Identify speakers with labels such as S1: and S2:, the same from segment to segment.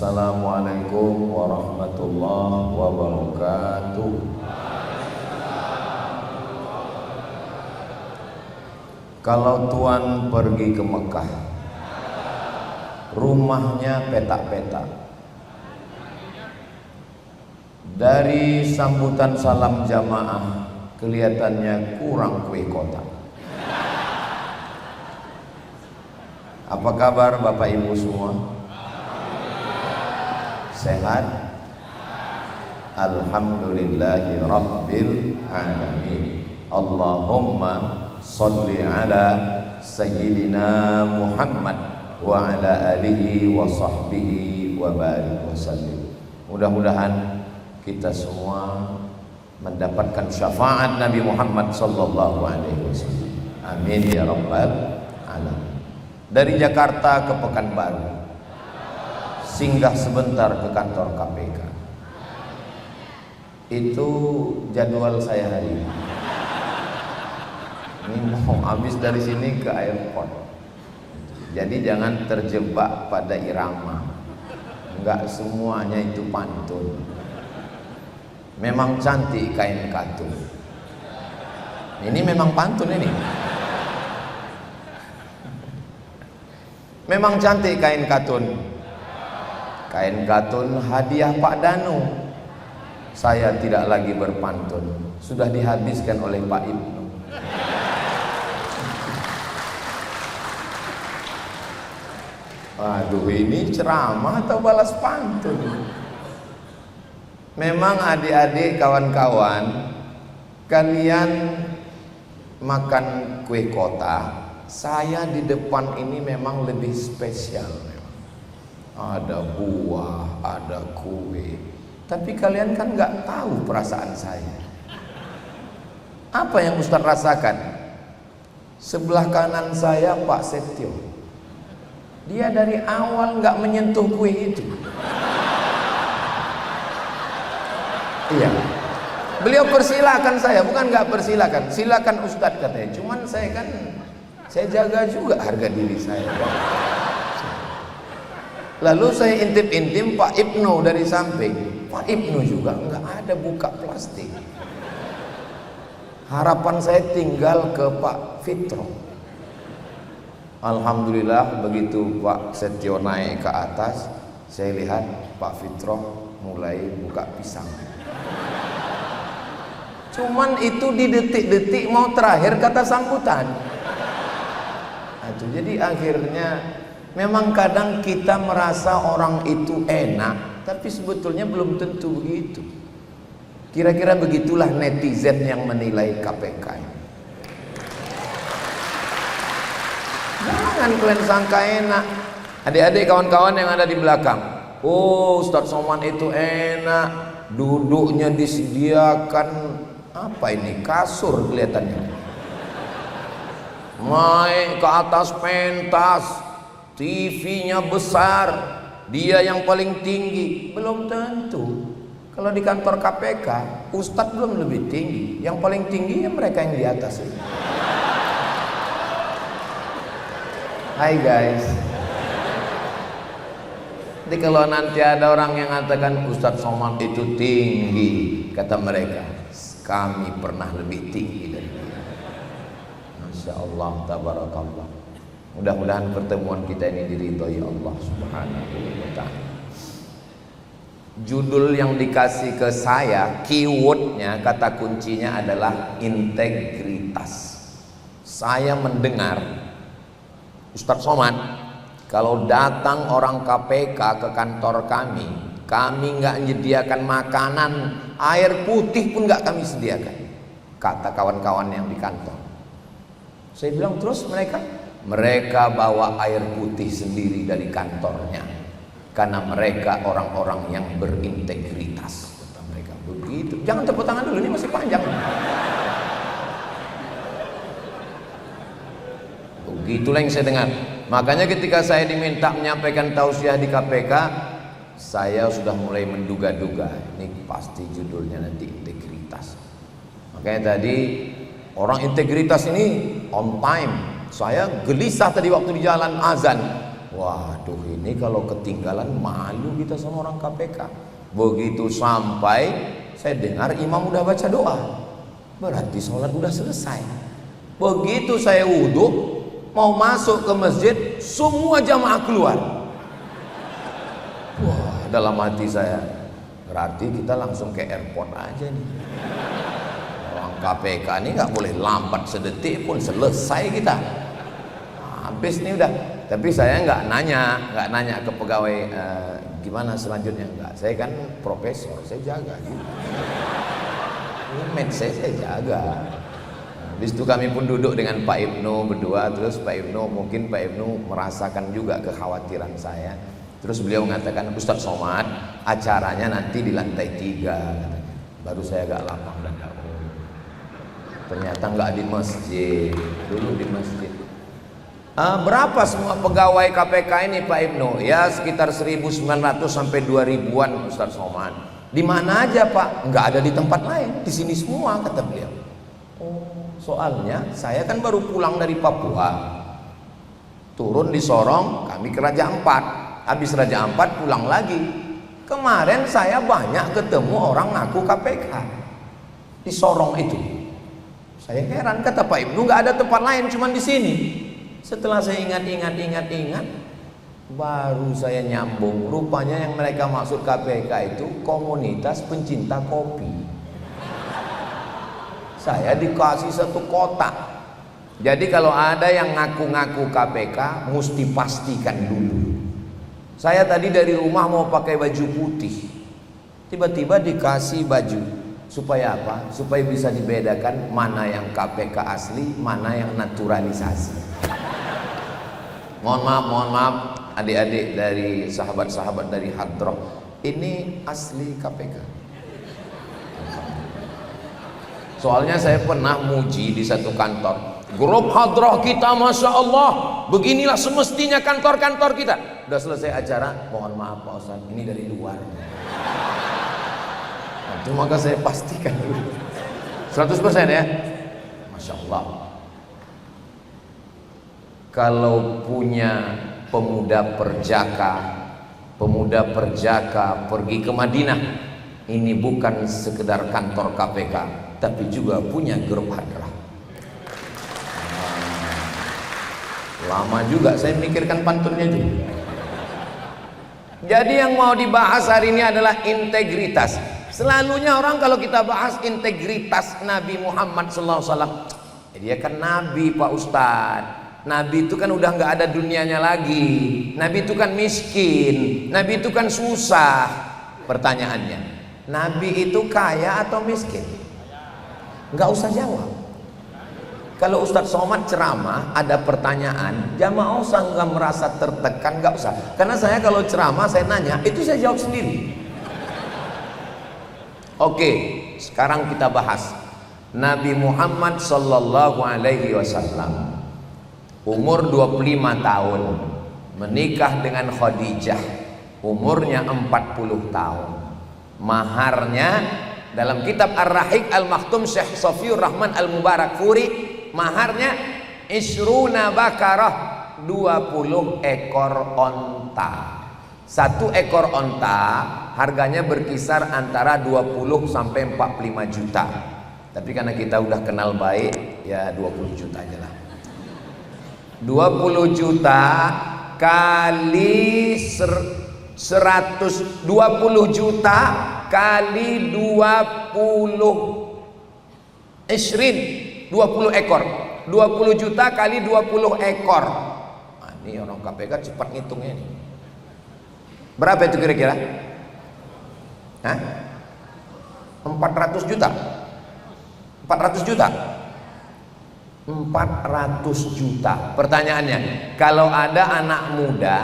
S1: Assalamualaikum warahmatullahi wabarakatuh. Kalau Tuan pergi ke Mekah, rumahnya petak-petak. Dari sambutan salam jamaah kelihatannya kurang kue kotak. Apa kabar Bapak Ibu semua? Sehat? Alhamdulillahi Rabbil Alamin. Allahumma salli ala Sayyidina Muhammad wa ala alihi wa sahbihi wa barik wa sallim. Mudah-mudahan kita semua mendapatkan syafaat Nabi Muhammad sallallahu alaihi wasallam. Amin ya rabbal alamin. Dari Jakarta ke Pekanbaru, singgah sebentar ke kantor KPK. Itu jadwal saya hari ini. Ini mau habis dari sini ke airport. Jadi jangan terjebak pada irama. Enggak semuanya itu pantun. Memang cantik kain katun. Ini memang pantun ini. Memang cantik kain katun. Kain katun hadiah Pak Danu. Saya tidak lagi berpantun. Sudah dihabiskan oleh Pak Ibnu. Aduh, ini ceramah atau balas pantun? Memang adik-adik, kawan-kawan, kalian makan kue kotak. Saya di depan ini memang lebih spesial. Ada buah, ada kue. Tapi kalian kan nggak tahu perasaan saya. Apa yang Ustadz rasakan? Sebelah kanan saya Pak Setio. Dia dari awal nggak menyentuh kue itu. Iya. Beliau persilakan saya, bukan nggak persilakan. Silakan Ustadz katanya. Cuman saya jaga juga harga diri saya. Lalu saya intip-intip Pak Ibnu dari samping. Pak Ibnu juga nggak ada buka plastik. Harapan saya tinggal ke Pak Fitro. Alhamdulillah begitu Pak Setio naik ke atas, saya lihat Pak Fitro mulai buka pisang. Cuman itu di detik-detik mau terakhir kata sambutan. Jadi akhirnya memang kadang kita merasa orang itu enak, tapi sebetulnya belum tentu begitu. Kira-kira begitulah netizen yang menilai KPK. Jangan kalian sangka enak. Adik-adik, kawan-kawan yang ada di belakang, oh Ustadz Somad itu enak, duduknya disediakan apa ini, kasur kelihatannya. Naik ke atas pentas, TV-nya besar, dia yang paling tinggi. Belum tentu. Kalau di kantor KPK, Ustadz belum lebih tinggi. Yang paling tinggi ya mereka yang di atas ini. Hai guys. Jadi kalau nanti ada orang yang mengatakan Ustadz Somad itu tinggi, kata mereka, kami pernah lebih tinggi dari dia. Masya Allah, tabarakallah. Mudah-mudahan pertemuan kita ini diridhoi Allah Subhanahu wa ta'ala. Judul yang dikasih ke saya, keywordnya, kata kuncinya adalah integritas. Saya mendengar Ustadz Somad, kalau datang orang KPK ke kantor kami nggak menyediakan makanan, air putih pun nggak kami sediakan, kata kawan-kawan yang di kantor. Saya bilang, terus mereka bawa air putih sendiri dari kantornya karena mereka orang-orang yang berintegritas, kata mereka begitu. Jangan tepuk tangan dulu, ini masih panjang. Begitulah yang saya dengar. Makanya ketika saya diminta menyampaikan tausiah di KPK, saya sudah mulai menduga-duga ini pasti judulnya nanti integritas. Makanya tadi orang integritas ini on time. Saya gelisah tadi waktu di jalan azan. Waduh, ini kalau ketinggalan malu kita sama orang KPK. Begitu sampai, saya dengar imam udah baca doa, berarti sholat udah selesai. Begitu saya wudhu mau masuk ke masjid, semua jamaah keluar. Wah, dalam hati saya, berarti kita langsung ke airport aja nih. Orang KPK ini nggak boleh lambat sedetik pun, selesai kita. Habis nih udah. Tapi saya nggak nanya ke pegawai gimana selanjutnya, enggak. Saya kan profesor, saya jaga gitu. Image saya jaga. Habis itu kami pun duduk dengan Pak Ibnu berdua, terus Pak Ibnu merasakan juga kekhawatiran saya. Terus beliau mengatakan, Ustadz Somad, acaranya nanti di lantai 3 katanya. Baru saya agak lapang dan ternyata nggak di masjid, dulu di masjid. Berapa semua pegawai KPK ini Pak Ibnu? Ya sekitar 1.900 sampai 2.000-an Ustadz Somad. Di mana aja Pak? Nggak ada di tempat lain, di sini semua kata beliau. Oh, soalnya saya kan baru pulang dari Papua, turun di Sorong, kami ke Raja Ampat. Habis Raja Ampat pulang lagi. Kemarin saya banyak ketemu orang ngaku KPK di Sorong itu. Saya heran, kata Pak Ibnu nggak ada tempat lain, cuma di sini. Setelah saya ingat, baru saya nyambung. Rupanya yang mereka maksud KPK itu komunitas pencinta kopi. Saya dikasih satu kotak. Jadi kalau ada yang ngaku-ngaku KPK, mesti pastikan dulu. Saya tadi dari rumah mau pakai baju putih, tiba-tiba dikasih baju. Supaya apa? Supaya bisa dibedakan mana yang KPK asli, mana yang naturalisasi. Mohon maaf adik-adik dari sahabat-sahabat dari Hadroh, ini asli KPK. Soalnya saya pernah muji di satu kantor, grup Hadroh kita Masya Allah, beginilah semestinya kantor-kantor kita. Udah selesai acara, mohon maaf Pak Ustaz, ini dari luar. Itu maka saya pastikan dulu 100% ya. Masya Allah. Kalau punya pemuda perjaka pergi ke Madinah, ini bukan sekedar kantor KPK, tapi juga punya grup hadrah. Lama juga saya mikirkan pantunnya juga. Jadi yang mau dibahas hari ini adalah integritas. Selalunya orang kalau kita bahas integritas Nabi Muhammad SAW, dia kan Nabi Pak Ustadz. Nabi itu kan udah nggak ada dunianya lagi. Nabi itu kan miskin. Nabi itu kan susah. Pertanyaannya, Nabi itu kaya atau miskin? Nggak usah jawab. Kalau Ustadz Somad ceramah ada pertanyaan, jamaah usah nggak merasa tertekan, nggak usah. Karena saya kalau ceramah saya nanya, itu saya jawab sendiri. Oke, sekarang kita bahas Nabi Muhammad Sallallahu Alaihi Wasallam. Umur 25 tahun, menikah dengan Khadijah, umurnya 40 tahun. Maharnya dalam kitab Ar-Rahiq Al-Maktum Syekh Safiur Rahman Al-Mubarakfuri, maharnya isruna bakarah, 20 ekor onta. Satu ekor onta harganya berkisar antara 20 sampai 45 juta. Tapi karena kita udah kenal baik, ya 20 juta aja lah. 20 juta kali 120 juta kali 20 isrin, 20 ekor. 20 juta kali 20 ekor. Nah, ini orang KPK cepat ngitungnya nih. Berapa itu kira-kira? Hah? 400 juta. 400 juta. 400 juta. Pertanyaannya, kalau ada anak muda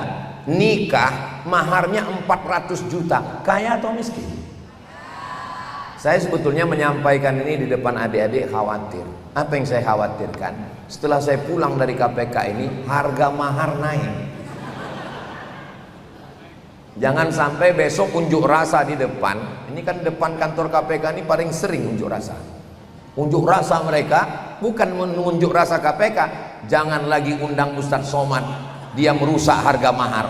S1: nikah maharnya 400 juta, kaya atau miskin? Saya sebetulnya menyampaikan ini di depan adik-adik khawatir. Apa yang saya khawatirkan? Setelah saya pulang dari KPK ini, harga mahar naik. Jangan sampai besok unjuk rasa di depan. Ini kan depan kantor KPK ini paling sering unjuk rasa. Unjuk rasa mereka bukan menunjuk rasa KPK. Jangan lagi undang Ustadz Somad dia merusak harga mahar.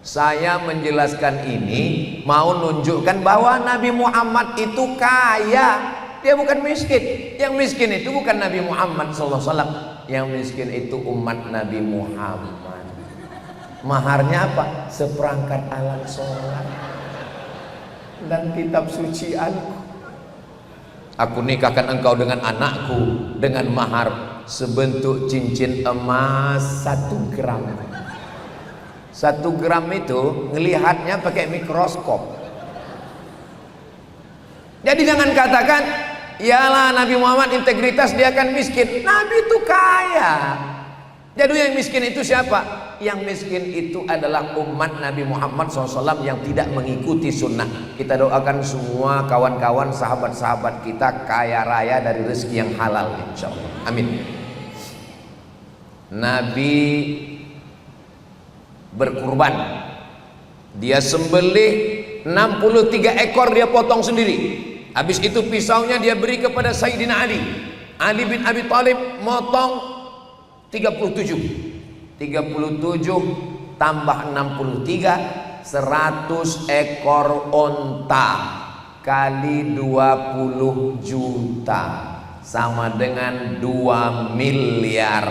S1: Saya menjelaskan ini mau nunjukkan bahwa Nabi Muhammad itu kaya, dia bukan miskin. Yang miskin itu bukan Nabi Muhammad SAW, yang miskin itu umat Nabi Muhammad. Maharnya apa? Seperangkat alat sholat dan kitab suci Aku nikahkan engkau dengan anakku dengan mahar sebentuk cincin emas 1 gram. 1 gram itu ngelihatnya pakai mikroskop. Jadi jangan katakan, yalah Nabi Muhammad integritas dia kan miskin. Nabi itu kaya. Jadi yang miskin itu siapa? Yang miskin itu adalah umat Nabi Muhammad SAW yang tidak mengikuti sunnah. Kita doakan semua kawan-kawan, sahabat-sahabat kita kaya raya dari rezeki yang halal, insya Allah. Amin. Nabi berkurban, dia sembelih 63 ekor, dia potong sendiri. Habis itu pisaunya dia beri kepada Sayyidina Ali. Ali bin Abi Thalib motong 37 tambah 63, 100 ekor onta kali 20 juta sama dengan 2 miliar.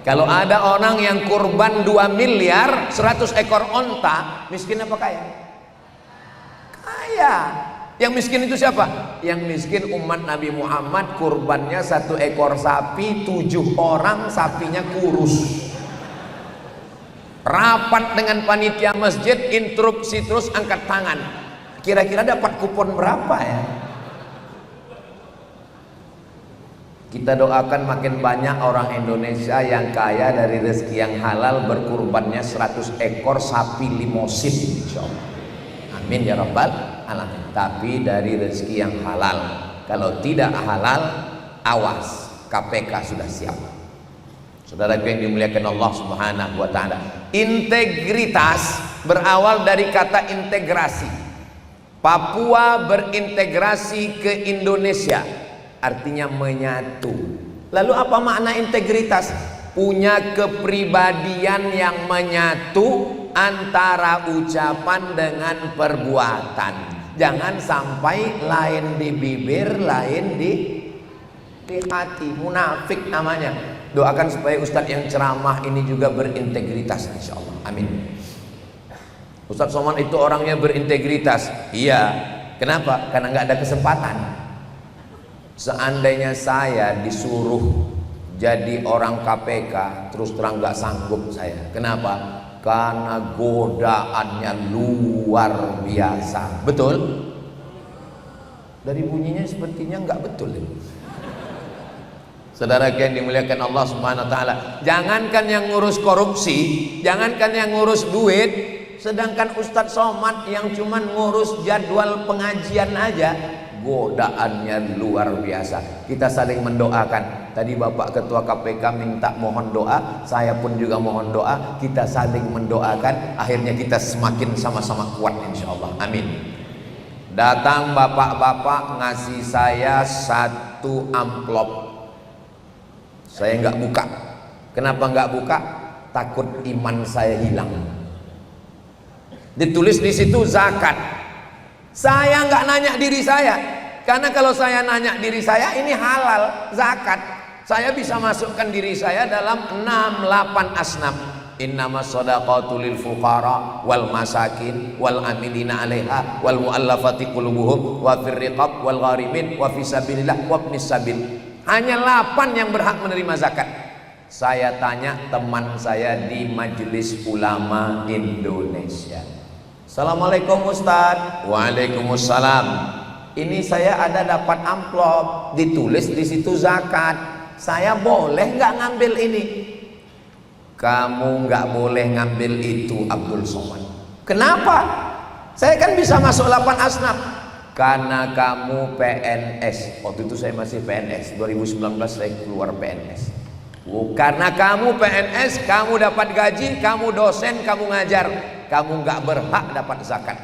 S1: Kalau ada orang yang kurban 2 miliar 100 ekor onta, miskin apa kaya? Kaya. Yang miskin itu siapa? Yang miskin umat Nabi Muhammad, kurbannya 1 ekor sapi, 7 orang sapinya kurus. Rapat dengan panitia masjid, instruksi terus angkat tangan. Kira-kira dapat kupon berapa ya? Kita doakan makin banyak orang Indonesia yang kaya dari rezeki yang halal, berkurbannya 100 ekor sapi limosin, insyaallah. Amin ya rabbal alamin. Tapi dari rezeki yang halal. Kalau tidak halal, awas, KPK sudah siap. Saudaraku yang dimuliakan Allah Subhanahu wa taala, integritas berawal dari kata integrasi. Papua berintegrasi ke Indonesia, artinya menyatu. Lalu apa makna integritas? Punya kepribadian yang menyatu antara ucapan dengan perbuatan. Jangan sampai lain di bibir, lain di hati. Munafik namanya. Doakan supaya Ustadz yang ceramah ini juga berintegritas, insya Allah. Amin. Ustadz Somad itu orangnya berintegritas. Iya. Kenapa? Karena nggak ada kesempatan. Seandainya saya disuruh jadi orang KPK, terus terang nggak sanggup saya. Kenapa? Karena godaannya luar biasa. Betul? Dari bunyinya sepertinya nggak betul. Saudara yang dimuliakan Allah Subhanahu wa taala, jangankan yang ngurus korupsi, jangankan yang ngurus duit, sedangkan Ustadz Somad yang cuman ngurus jadwal pengajian aja, godaannya luar biasa. Kita saling mendoakan. Tadi Bapak Ketua KPK minta mohon doa, saya pun juga mohon doa. Kita saling mendoakan, akhirnya kita semakin sama-sama kuat, insya Allah. Amin. Datang bapak-bapak ngasih saya 1 amplop. Saya nggak buka. Kenapa nggak buka? Takut iman saya hilang. Ditulis di situ zakat. Saya nggak nanya diri saya, karena kalau saya nanya diri saya ini halal zakat. Saya bisa masukkan diri saya dalam 6-8 asnaf. Innamas shadaqatu lil fuqara wal masakin wal amilina 'alaiha wal mu'allafati qulubuhum wa fir riqab wal gharimin wa fi sabilillah wa ibnis sabil. Hanya 8 yang berhak menerima zakat. Saya tanya teman saya di Majelis Ulama Indonesia. Assalamualaikum Ustadz. Waalaikumsalam. Ini saya ada dapat amplop, ditulis di situ zakat. Saya boleh nggak ngambil ini? Kamu nggak boleh ngambil itu, Abdul Somad. Kenapa? Saya kan bisa masuk 8 asnaf. Karena kamu PNS. Waktu itu saya masih PNS. 2019 saya keluar PNS. Karena kamu PNS, kamu dapat gaji, kamu dosen, kamu ngajar, kamu nggak berhak dapat zakat.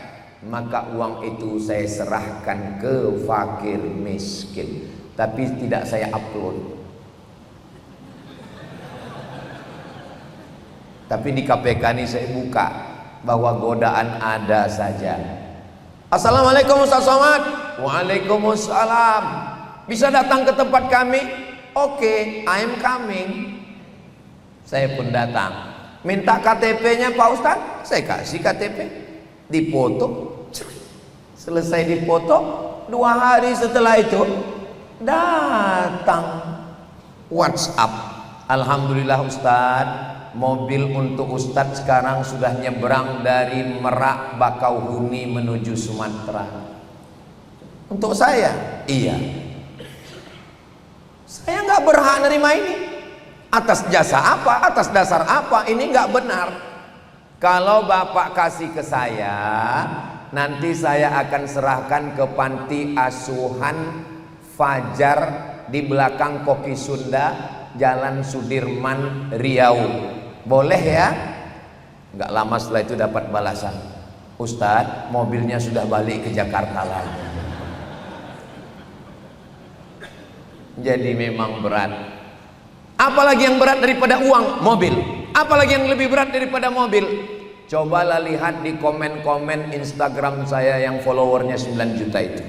S1: Maka uang itu saya serahkan ke fakir miskin. Tapi tidak saya upload. Tapi di KPK ini saya buka bahwa godaan ada saja. Assalamualaikum Ustaz Somad. Waalaikumsalam. Bisa datang ke tempat kami? Oke, I'm coming. Saya pun datang. Minta KTP-nya Pak Ustaz, saya kasih KTP. Dipoto. Selesai dipoto, 2 hari setelah itu datang WhatsApp. Alhamdulillah Ustaz, mobil untuk Ustaz sekarang sudah nyebrang dari Merak Bakauheni menuju Sumatera. Untuk saya, iya. Saya nggak berhak nerima ini. Atas jasa apa? Atas dasar apa? Ini nggak benar. Kalau Bapak kasih ke saya, nanti saya akan serahkan ke panti asuhan Fajar di belakang Koki Sunda, Jalan Sudirman, Riau. Boleh ya? Nggak lama setelah itu dapat balasan, Ustadz, mobilnya sudah balik ke Jakarta lagi. Jadi memang berat. Apalagi yang berat daripada uang? Mobil. Apalagi yang lebih berat daripada mobil? Cobalah lihat di komen-komen Instagram saya yang followernya 9 juta itu.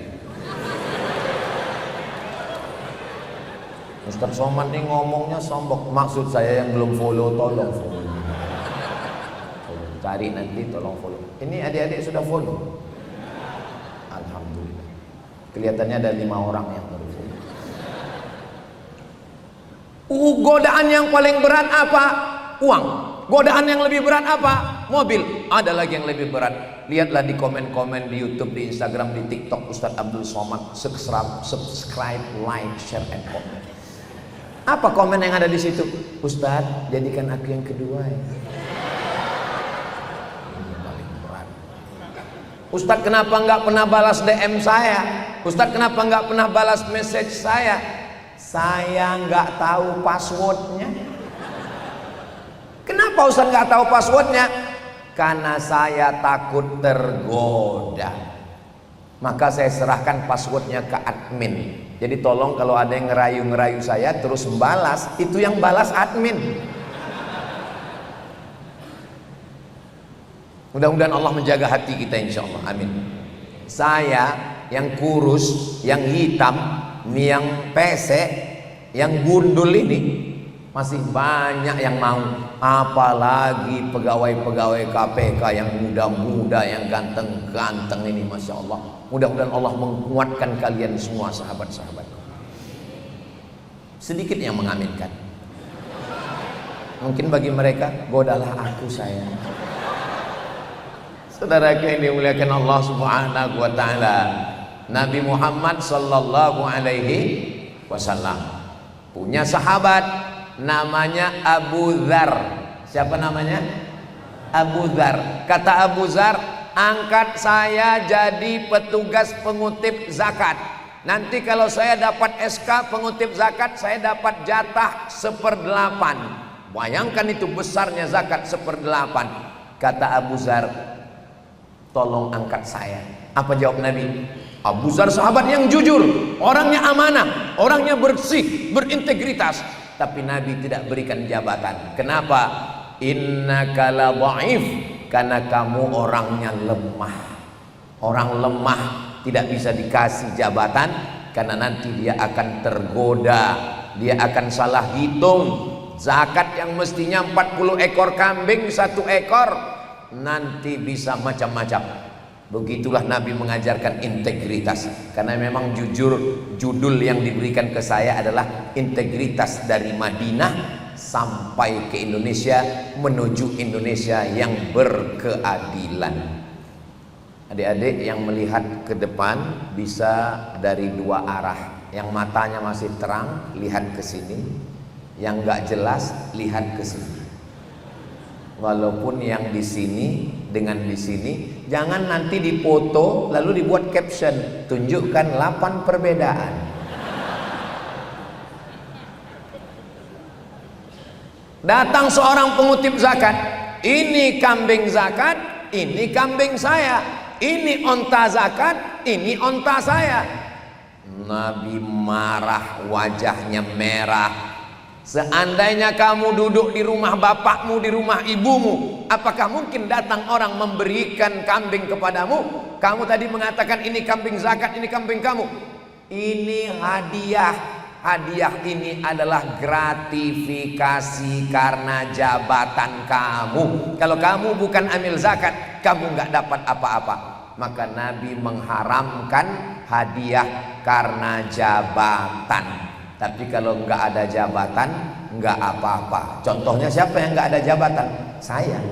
S1: Ustaz Somad ini ngomongnya sombong. Maksud saya yang belum follow, tolong follow. Cari nanti, tolong follow. Ini adik-adik sudah follow? Alhamdulillah. Kelihatannya ada 5 orang yang baru follow. Godaan yang paling berat apa? Uang. Godaan yang lebih berat apa? Mobil. Ada lagi yang lebih berat. Lihatlah di komen-komen di YouTube, di Instagram, di TikTok Ustadz Abdul Somad. Subscribe, like, share, and comment. Apa komen yang ada di situ? Ustadz, jadikan aku yang kedua ya. Ini paling berat. Ustadz, kenapa nggak pernah balas DM saya? Ustadz, kenapa nggak pernah balas message saya? Saya nggak tahu passwordnya. Kenapa Ustaz nggak tahu passwordnya? Karena saya takut tergoda. Maka saya serahkan passwordnya ke admin. Jadi tolong kalau ada yang ngerayu-ngerayu saya terus balas, itu yang balas admin. Mudah-mudahan Allah menjaga hati kita insya Allah. Amin. Saya yang kurus, yang hitam, yang pesek, yang gundul ini masih banyak yang mau. Apalagi pegawai-pegawai KPK yang muda-muda, yang ganteng-ganteng ini, Masya Allah. Mudah-mudahan Allah menguatkan kalian semua sahabat-sahabat. Sedikit yang mengaminkan. Mungkin bagi mereka, godalah aku sayang. Saudaraku yang dimuliakan Allah Subhanahu wa taala, Nabi Muhammad sallallahu alaihi wasallam punya sahabat namanya Abu Dzar. Siapa namanya? Abu Dzar. Kata Abu Dzar, angkat saya jadi petugas pengutip zakat. Nanti kalau saya dapat SK pengutip zakat, saya dapat jatah 1/8. Bayangkan itu besarnya zakat 1/8. Kata Abu Dzar, tolong angkat saya. Apa jawab Nabi? Abu Dzar sahabat yang jujur, orangnya amanah, orangnya bersih, berintegritas. Tapi Nabi tidak berikan jabatan. Kenapa? Innaka la dhaif, karena kamu orangnya lemah. Orang lemah tidak bisa dikasih jabatan karena nanti dia akan tergoda, dia akan salah hitung. Zakat yang mestinya 40 ekor kambing 1 ekor nanti bisa macam-macam. Begitulah Nabi mengajarkan integritas. Karena memang jujur, judul yang diberikan ke saya adalah integritas dari Madinah sampai ke Indonesia, menuju Indonesia yang berkeadilan. Adik-adik yang melihat ke depan bisa dari 2 arah. Yang matanya masih terang, lihat ke sini. Yang nggak jelas, lihat ke sini. Walaupun yang di sini dengan di sini, jangan nanti dipoto lalu dibuat caption, tunjukkan 8 perbedaan. Datang seorang pengutip zakat, ini kambing zakat, ini kambing saya, ini onta zakat, ini onta saya. Nabi marah, wajahnya merah. Seandainya kamu duduk di rumah bapakmu, di rumah ibumu, apakah mungkin datang orang memberikan kambing kepadamu? Kamu tadi mengatakan ini kambing zakat, ini kambing kamu. Ini hadiah. Hadiah ini adalah gratifikasi karena jabatan kamu. Kalau kamu bukan amil zakat, kamu nggak dapat apa-apa. Maka Nabi mengharamkan hadiah karena jabatan. Tapi kalau nggak ada jabatan, nggak apa-apa. Contohnya siapa yang nggak ada jabatan? Saya.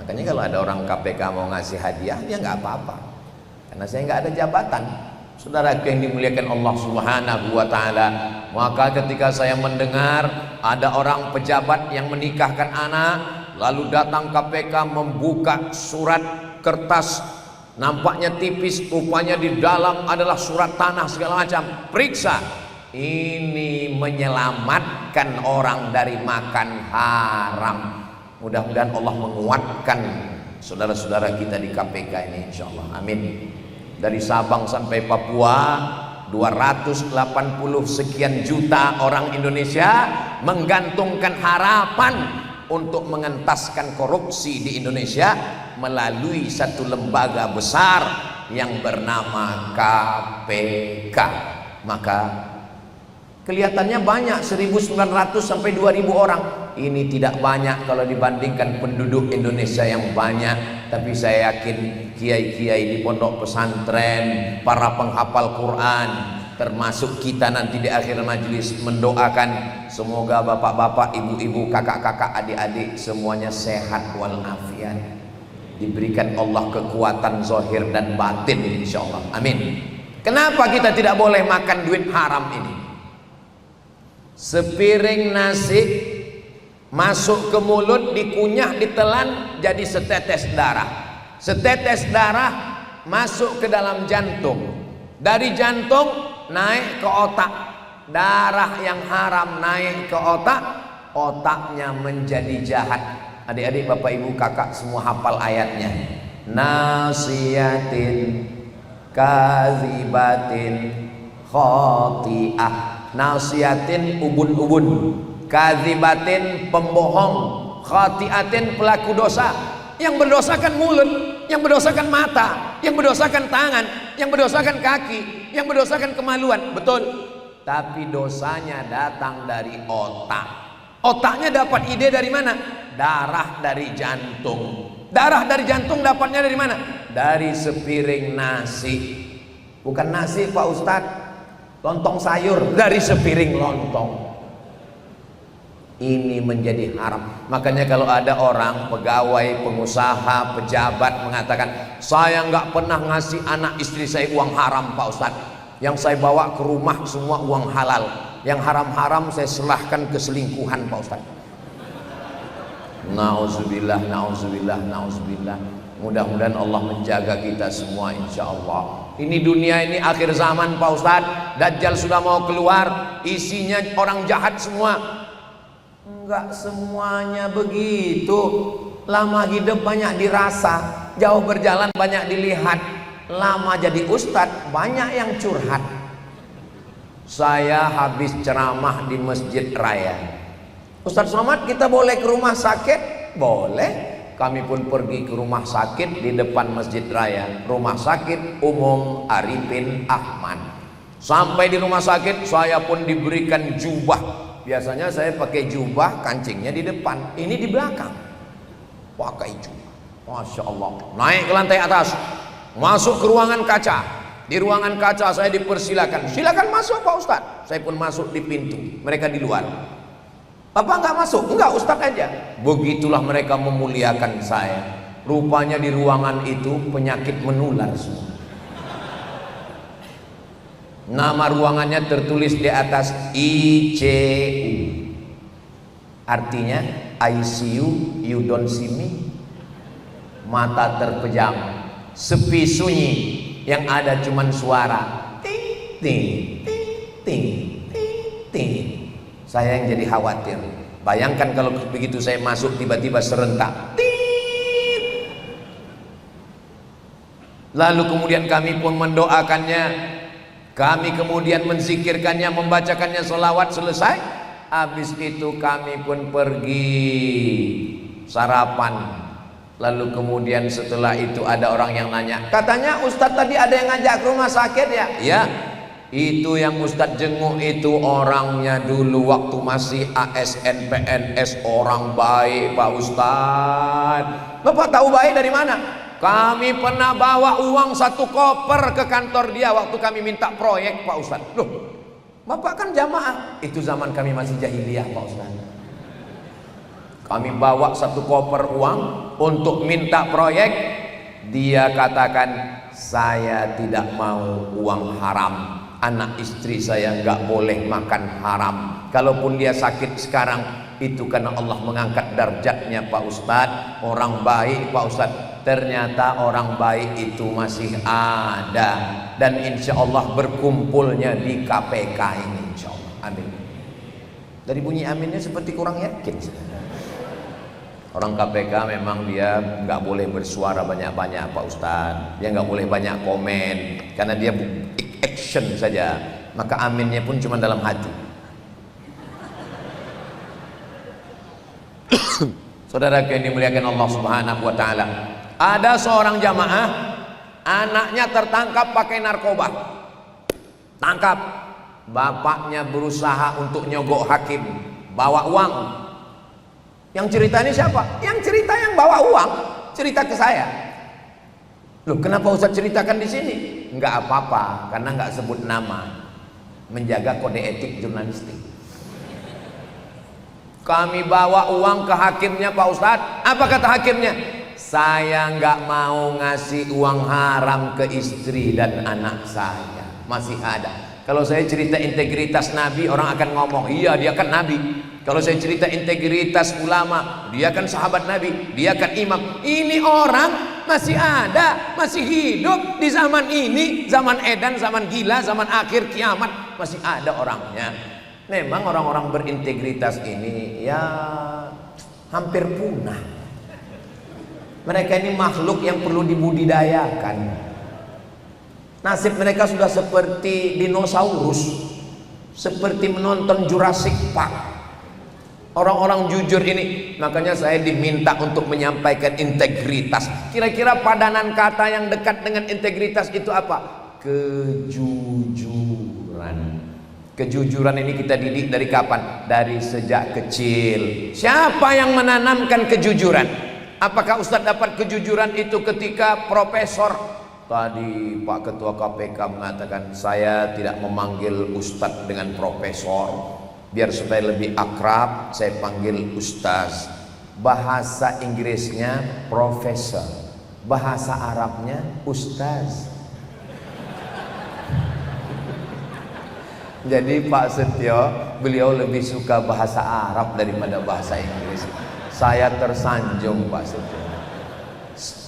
S1: Makanya kalau ada orang KPK mau ngasih hadiah, dia nggak apa-apa. Karena saya nggak ada jabatan. Saudara yang dimuliakan Allah Subhanahu wa Ta'ala, maka ketika saya mendengar ada orang pejabat yang menikahkan anak, lalu datang KPK membuka surat kertas, nampaknya tipis, rupanya di dalam adalah surat tanah segala macam. Periksa, ini menyelamatkan orang dari makan haram. Mudah-mudahan Allah menguatkan saudara-saudara kita di KPK ini, insya Allah. Amin. Dari Sabang sampai Papua, 280 sekian juta orang Indonesia menggantungkan harapan untuk mengentaskan korupsi di Indonesia melalui satu lembaga besar yang bernama KPK. Maka kelihatannya banyak, 1.900 sampai 2.000 orang. Ini tidak banyak kalau dibandingkan penduduk Indonesia yang banyak. Tapi saya yakin kiai-kiai di pondok pesantren, para penghafal Quran, termasuk kita nanti di akhir majelis mendoakan semoga bapak-bapak, ibu-ibu, kakak-kakak, adik-adik semuanya sehat walafiat, diberikan Allah kekuatan zahir dan batin, insya Allah. Amin. Kenapa kita tidak boleh makan duit haram ini? Sepiring nasi masuk ke mulut, dikunyah, ditelan, jadi setetes darah. Setetes darah masuk ke dalam jantung, dari jantung naik ke otak. Darah yang haram naik ke otak, otaknya menjadi jahat. Adik-adik, bapak, ibu, kakak semua hafal ayatnya. Nasiyatin kazibatin khoti'ah. Nasiyatin ubun-ubun, kazibatin pembohong, khoti'atin pelaku dosa. Yang berdosakan mulut, yang berdosakan mata, yang berdosakan tangan, yang berdosakan kaki, yang berdosakan kemaluan. Betul. Tapi dosanya datang dari otak. Otaknya dapat ide dari mana? Darah dari jantung. Darah dari jantung dapatnya dari mana? Dari sepiring nasi. Bukan nasi Pak Ustadz, lontong sayur, dari sepiring lontong. Ini menjadi haram. Makanya kalau ada orang, pegawai, pengusaha, pejabat mengatakan, saya nggak pernah ngasih anak istri saya uang haram Pak Ustadz, yang saya bawa ke rumah semua uang halal, yang haram-haram saya serahkan ke selingkuhan Pak Ustadz. Nauzubillah, nauzubillah, nauzubillah. Mudah-mudahan Allah menjaga kita semua, insya Allah. Ini dunia ini akhir zaman Pak Ustadz. Dajjal sudah mau keluar, isinya orang jahat semua. Enggak semuanya begitu. Lama hidup banyak dirasa, jauh berjalan banyak dilihat. Lama jadi ustadz banyak yang curhat. Saya habis ceramah di Masjid Raya. Ustadz Somad, kita boleh ke rumah sakit? Boleh. Kami pun pergi ke rumah sakit di depan Masjid Raya, Rumah Sakit Umum Arifin Ahmad. Sampai di rumah sakit, saya pun diberikan jubah. Biasanya saya pakai jubah, kancingnya di depan, ini di belakang. Pakai jubah, Masya Allah. Naik ke lantai atas, masuk ke ruangan kaca. Di ruangan kaca saya dipersilakan, silakan masuk Pak Ustadz. Saya pun masuk di pintu, mereka di luar. Bapak nggak masuk? Enggak, Ustadz aja. Begitulah mereka memuliakan saya. Rupanya di ruangan itu penyakit menular semua. Nama ruangannya tertulis di atas ICU. Artinya ICU, you don't see me. Mata terpejam, sepi sunyi, yang ada cuman suara ting ting ting ting ting ting. Saya yang jadi khawatir. Bayangkan kalau begitu saya masuk tiba-tiba serentak ting. Lalu kemudian kami pun mendoakannya. Kami kemudian menzikirkannya, membacakannya selawat, selesai. Habis itu kami pun pergi sarapan. Lalu kemudian setelah itu ada orang yang nanya, katanya Ustadz tadi ada yang ngajak ke rumah sakit ya? Ya, itu yang Ustadz jenguk itu orangnya dulu waktu masih ASN PNS, orang baik Pak Ustadz. Bapak tahu baik dari mana? Kami pernah bawa uang 1 koper ke kantor dia waktu kami minta proyek Pak Ustadz. Loh, Bapak kan jamaah. Itu zaman kami masih jahiliyah Pak Ustadz. Kami bawa 1 koper uang untuk minta proyek. Dia katakan, saya tidak mau uang haram. Anak istri saya nggak boleh makan haram. Kalaupun dia sakit sekarang, itu karena Allah mengangkat darjatnya Pak Ustadz. Orang baik Pak Ustadz. Ternyata orang baik itu masih ada, dan insya Allah berkumpulnya di KPK ini, insya Allah. Amin. Dari bunyi aminnya seperti kurang yakin. Orang KPK memang dia nggak boleh bersuara banyak-banyak Pak Ustadz. Dia nggak boleh banyak komen karena dia action saja. Maka aminnya pun cuma dalam hati. Saudara yang dimuliakan Allah Subhanahu wa taala. Ada seorang jamaah, anaknya tertangkap pakai narkoba. Tangkap. Bapaknya berusaha untuk nyogok hakim, bawa uang. Yang cerita ini siapa? Yang cerita yang bawa uang, cerita ke saya. Loh, kenapa Ustaz ceritakan di sini? Enggak apa-apa, karena enggak sebut nama. Menjaga kode etik jurnalistik. Kami bawa uang ke hakimnya Pak Ustadz. Apa kata hakimnya? Saya nggak mau ngasih uang haram ke istri dan anak saya. Masih ada. Kalau saya cerita integritas Nabi, orang akan ngomong, iya dia kan Nabi. Kalau saya cerita integritas ulama, dia kan sahabat Nabi, dia kan imam. Ini orang masih ada, masih hidup di zaman ini, zaman edan, zaman gila, zaman akhir kiamat, masih ada orangnya. Memang orang-orang berintegritas ini ya hampir punah. Mereka ini makhluk yang perlu dibudidayakan. Nasib mereka sudah seperti dinosaurus, seperti menonton Jurassic Park. Orang-orang jujur ini, makanya saya diminta untuk menyampaikan integritas. Kira-kira padanan kata yang dekat dengan integritas itu apa? Kejujuran. Kejujuran ini kita didik dari kapan? Dari sejak kecil. Siapa yang menanamkan kejujuran? Apakah Ustadz dapat kejujuran itu ketika profesor? Tadi Pak Ketua KPK mengatakan, saya tidak memanggil Ustadz dengan profesor, biar supaya lebih akrab saya panggil Ustaz. Bahasa Inggrisnya profesor, bahasa Arabnya Ustaz. Jadi Pak Setio, beliau lebih suka bahasa Arab daripada bahasa Inggris. Saya tersanjung Pak Setio.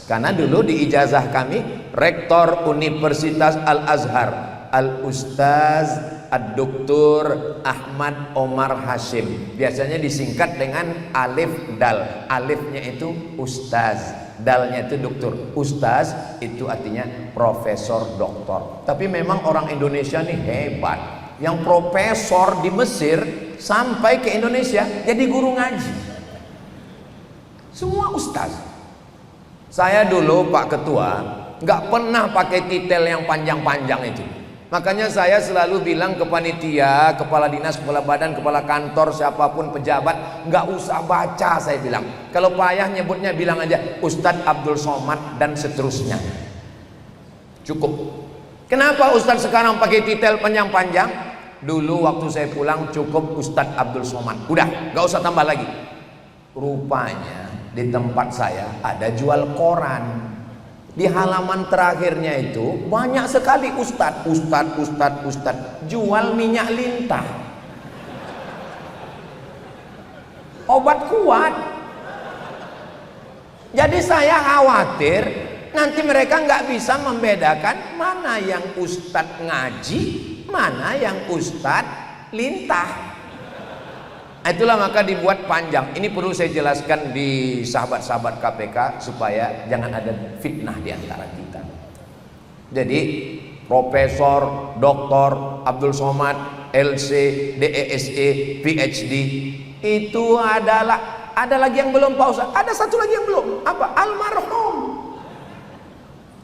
S1: Karena dulu di ijazah kami, Rektor Universitas Al-Azhar, Al-Ustaz Ad-Doktur Ahmad Omar Hashim. Biasanya disingkat dengan Alif Dal. Alifnya itu Ustaz, Dalnya itu Doktor. Ustaz itu artinya profesor doktor. Tapi memang orang Indonesia nih hebat. Yang profesor di Mesir sampai ke Indonesia jadi guru ngaji. Semua ustaz. Saya dulu Pak Ketua nggak pernah pakai titel yang panjang-panjang itu. Makanya saya selalu bilang ke panitia, kepala dinas, kepala badan, kepala kantor, siapapun pejabat, nggak usah baca, saya bilang. Kalau payah nyebutnya bilang aja Ustadz Abdul Somad dan seterusnya. Cukup. Kenapa Ustadz sekarang pakai titel panjang-panjang? Dulu waktu saya pulang cukup Ustadz Abdul Somad. Udah, nggak usah tambah lagi. Rupanya di tempat saya ada jual koran. Di halaman terakhirnya itu banyak sekali ustadz jual minyak lintah, obat kuat. Jadi saya khawatir nanti mereka nggak bisa membedakan mana yang ustadz ngaji, mana yang ustadz lintah. Itulah maka dibuat panjang. Ini perlu saya jelaskan di sahabat-sahabat KPK supaya jangan ada fitnah di antara kita. Jadi Profesor, Doktor Abdul Somad, LC, DESE, PhD. Itu adalah, ada lagi yang belum Pak Ustaz, ada satu lagi yang belum. Apa? Almarhum.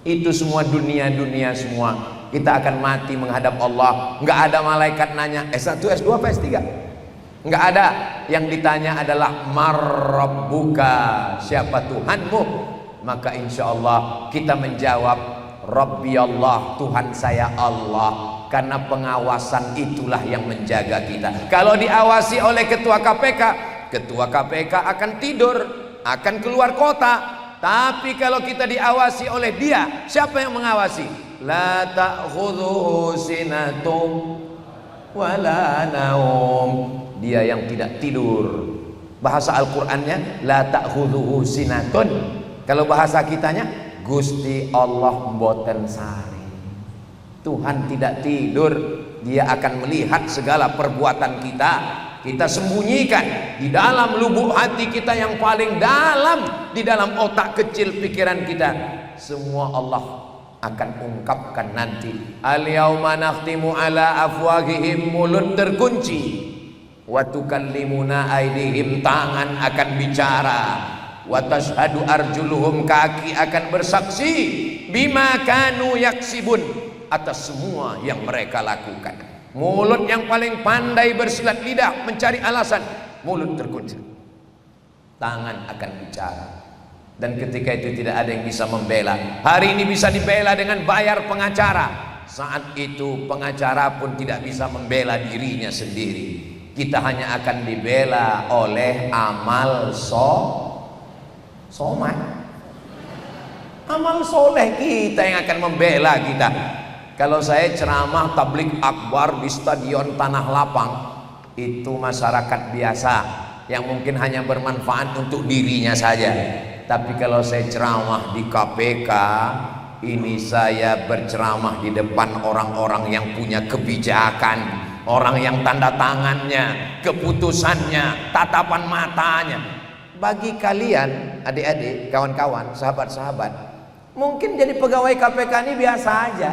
S1: Itu semua dunia semua. Kita akan mati menghadap Allah. Nggak ada malaikat nanya S1, S2, S3. Nggak ada. Yang ditanya adalah Marrabbuka, siapa Tuhanmu? Maka insya Allah kita menjawab Rabbi Allah, Tuhan saya Allah. Karena pengawasan itulah yang menjaga kita. Kalau diawasi oleh ketua KPK, ketua KPK akan tidur, akan keluar kota. Tapi kalau kita diawasi oleh dia, siapa yang mengawasi? La ta'khudhuhu sinatum wala naum. Dia yang tidak tidur. Bahasa Al-Qur'annya la ta'khudhuhu sinatun. Kalau bahasa kitanya Gusti Allah mboten sari. Tuhan tidak tidur, dia akan melihat segala perbuatan kita. Kita sembunyikan di dalam lubuk hati kita yang paling dalam, di dalam otak kecil pikiran kita. Semua Allah akan ungkapkan nanti. Al-yauma nakhtimu ala afwahihim, mulut terkunci. Wa tukallimuna aydihim, tangan akan bicara. Wa tashhadu arjuluhum, kaki akan bersaksi. Bima kanu yaksibun, atas semua yang mereka lakukan. Mulut yang paling pandai bersilat lidah mencari alasan, mulut terkunci. Tangan akan bicara. Dan ketika itu tidak ada yang bisa membela. Hari ini bisa dibela dengan bayar pengacara. Saat itu pengacara pun tidak bisa membela dirinya sendiri. Kita hanya akan dibela oleh amal somat. Amal soleh kita yang akan membela kita. Kalau saya ceramah tablik akbar di stadion Tanah Lapang, itu masyarakat biasa yang mungkin hanya bermanfaat untuk dirinya saja. Tapi kalau saya ceramah di KPK, ini saya berceramah di depan orang-orang yang punya kebijakan, orang yang tanda tangannya, keputusannya, tatapan matanya. Bagi kalian, adik-adik, kawan-kawan, sahabat-sahabat, mungkin jadi pegawai KPK ini biasa aja.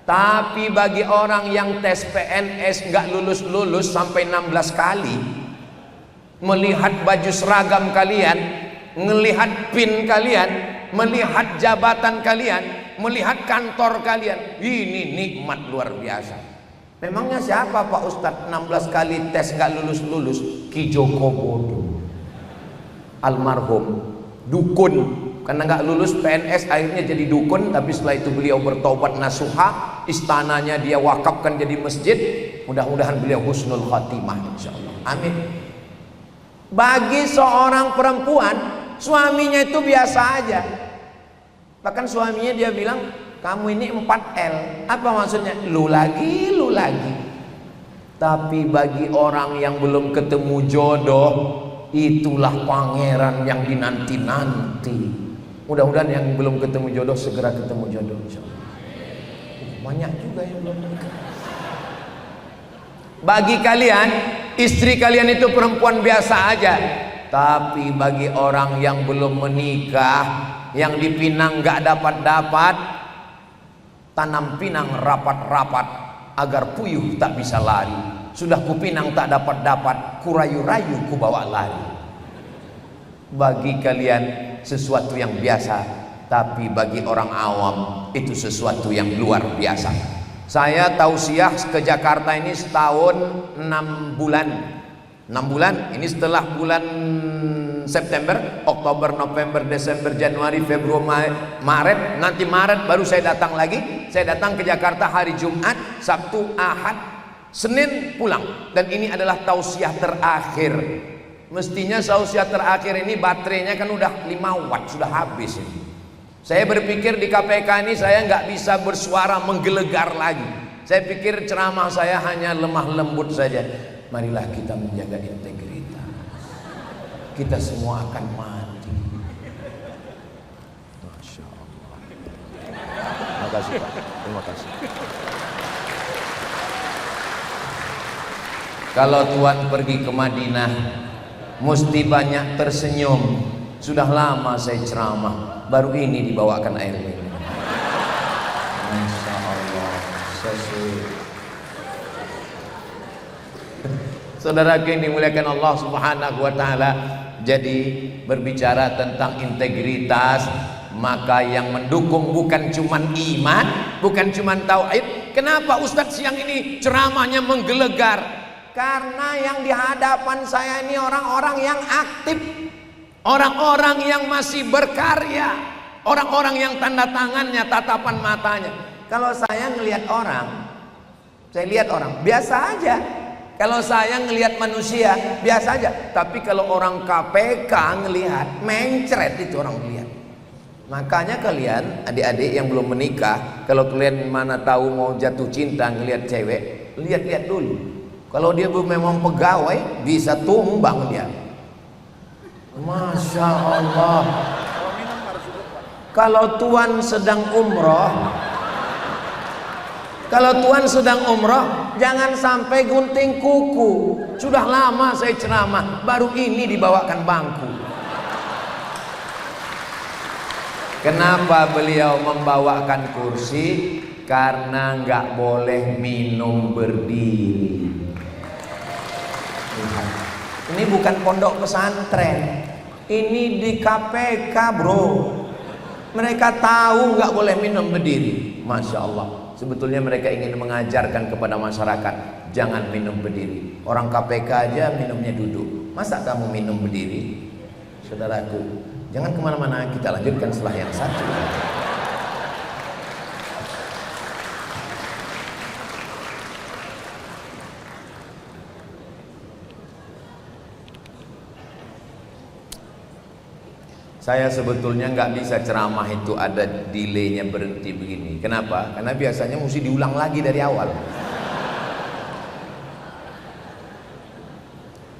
S1: Tapi bagi orang yang tes PNS nggak lulus-lulus sampai 16 kali, melihat baju seragam kalian, melihat PIN kalian, melihat jabatan kalian, melihat kantor kalian, ini nikmat luar biasa. Memangnya siapa Pak Ustadz 16 kali tes nggak lulus-lulus? Ki Joko Bodo, almarhum, dukun. Karena nggak lulus PNS akhirnya jadi dukun, tapi setelah itu beliau bertobat nasuha, istananya dia wakafkan jadi masjid. Mudah-mudahan beliau husnul khatimah insyaallah. Amin. Bagi seorang perempuan, suaminya itu biasa aja. Bahkan suaminya dia bilang, kamu ini 4L. Apa maksudnya? Lu lagi, lu lagi. Tapi bagi orang yang belum ketemu jodoh, itulah pangeran yang dinanti-nanti. Mudah-mudahan yang belum ketemu jodoh segera ketemu jodoh insyaallah. Banyak juga yang belum menikah. Bagi kalian, istri kalian itu perempuan biasa aja. Tapi bagi orang yang belum menikah, yang dipinang gak dapat-dapat, tanam pinang rapat-rapat agar puyuh tak bisa lari. Sudah kupinang tak dapat-dapat, kurayu-rayu ku bawa lari. Bagi kalian sesuatu yang biasa, tapi bagi orang awam itu sesuatu yang luar biasa. Saya tausiah ke Jakarta ini setahun 6 bulan. 6 bulan, ini setelah bulan September, Oktober, November, Desember, Januari, Februari, Maret. Nanti Maret baru saya datang lagi. Saya datang ke Jakarta hari Jumat, Sabtu, Ahad, Senin pulang. Dan ini adalah tausiah terakhir. Mestinya tausiah terakhir ini baterainya kan udah 5 watt, sudah habis ini. Saya berpikir di KPK ini saya nggak bisa bersuara menggelegar lagi. Saya pikir ceramah saya hanya lemah lembut saja. Marilah kita menjaga integritas. Kita semua akan mati. Masya Allah. Terima kasih Pak. Terima kasih. Kalau Tuhan pergi ke Madinah, mesti banyak tersenyum. Sudah lama saya ceramah, baru ini dibawakan air minum. Masya Allah. Saudara yang dimuliakan Allah Subhanahu wa taala, jadi berbicara tentang integritas, maka yang mendukung bukan cuman iman, bukan cuman tauhid. Kenapa Ustadz siang ini ceramahnya menggelegar? Karena yang di hadapan saya ini orang-orang yang aktif, orang-orang yang masih berkarya, orang-orang yang tanda tangannya, tatapan matanya. Kalau saya ngelihat orang, saya lihat orang biasa aja. Kalau saya ngelihat manusia biasa aja. Tapi kalau orang KPK ngelihat, mencret itu orang lihat. Makanya kalian adik-adik yang belum menikah, kalau kalian mana tahu mau jatuh cinta ngelihat cewek, lihat-lihat dulu. Kalau dia memang pegawai, bisa tumbang dia. Masya Allah. Kalau Tuhan sedang umroh, jangan sampai gunting kuku. Sudah lama saya ceramah, baru ini dibawakan bangku. Kenapa beliau membawakan kursi? Karena nggak boleh minum berdiri. Ini bukan pondok pesantren, ini di KPK bro. Mereka tahu nggak boleh minum berdiri. Masya Allah. Sebetulnya mereka ingin mengajarkan kepada masyarakat, jangan minum berdiri. Orang KPK aja minumnya duduk, masa kamu minum berdiri? Saudaraku, jangan kemana-mana, kita lanjutkan setelah yang satu. Saya sebetulnya nggak bisa ceramah itu ada delaynya berhenti begini. Kenapa? Karena biasanya mesti diulang lagi dari awal.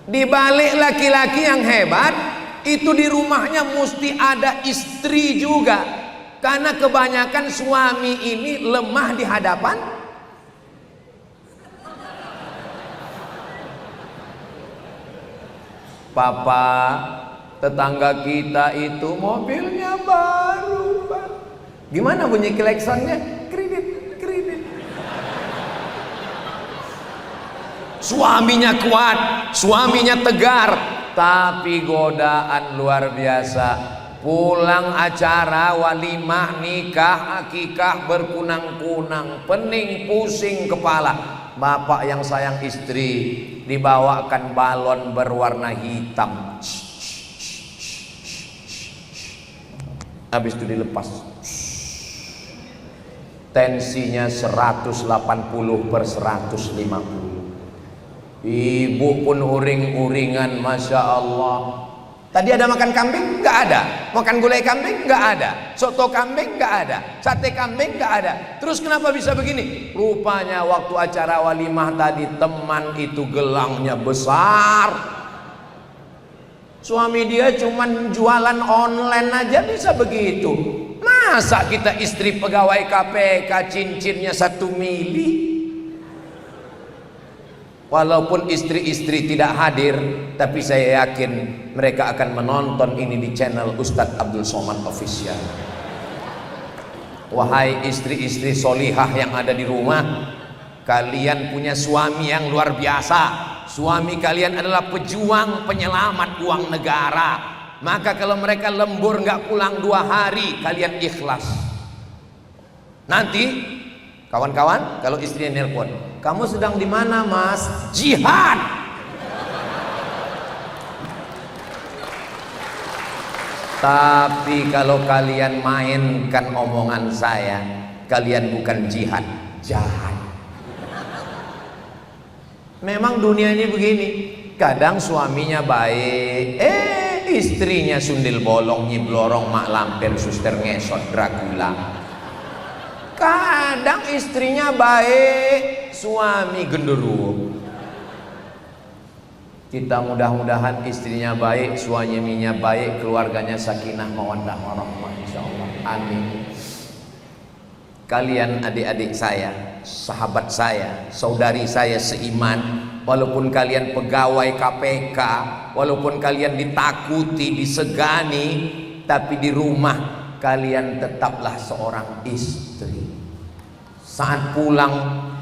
S1: Di balik laki-laki yang hebat, itu di rumahnya mesti ada istri juga. Karena kebanyakan suami ini lemah di hadapan papa. Tetangga kita itu mobilnya baru, Pak. Gimana bunyi klaksonnya? Kredit, kredit. Suaminya kuat, suaminya tegar, tapi godaan luar biasa. Pulang acara walimah, nikah, akikah berkunang-kunang, pening pusing kepala. Bapak yang sayang istri dibawakan balon berwarna hitam. Habis itu dilepas, tensinya 180/150. Ibu pun uring-uringan, Masya Allah. Tadi ada makan kambing? Nggak ada. Makan gulai kambing? Nggak ada. Soto kambing? Nggak ada. Sate kambing? Nggak ada. Terus kenapa bisa begini? Rupanya waktu acara walimah tadi teman itu gelangnya besar. Suami dia cuman jualan online aja bisa begitu. Masa kita istri pegawai KPK cincinnya 1 mili? Walaupun istri-istri tidak hadir, tapi saya yakin mereka akan menonton ini di channel Ustadz Abdul Somad Official. Wahai istri-istri solihah yang ada di rumah, kalian punya suami yang luar biasa. Suami kalian adalah pejuang penyelamat uang negara. Maka kalau mereka lembur nggak pulang 2 hari, kalian ikhlas. Nanti kawan-kawan, kalau istrinya nelpon, kamu sedang di mana mas? Jihad. Tapi kalau kalian mainkan omongan saya, kalian bukan jihad, jahat. Memang dunia ini begini. Kadang suaminya baik, istrinya sundil bolong, nyiblorong, mak lampir, suster ngesot, Dracula. Kadang istrinya baik, suami genderuwo. Kita mudah-mudahan istrinya baik, suaminya baik, keluarganya sakinah mawaddah warahmah, insyaallah. Amin. Kalian adik-adik saya, sahabat saya, saudari saya seiman, walaupun kalian pegawai KPK, walaupun kalian ditakuti, disegani, tapi di rumah kalian tetaplah seorang istri. Saat pulang,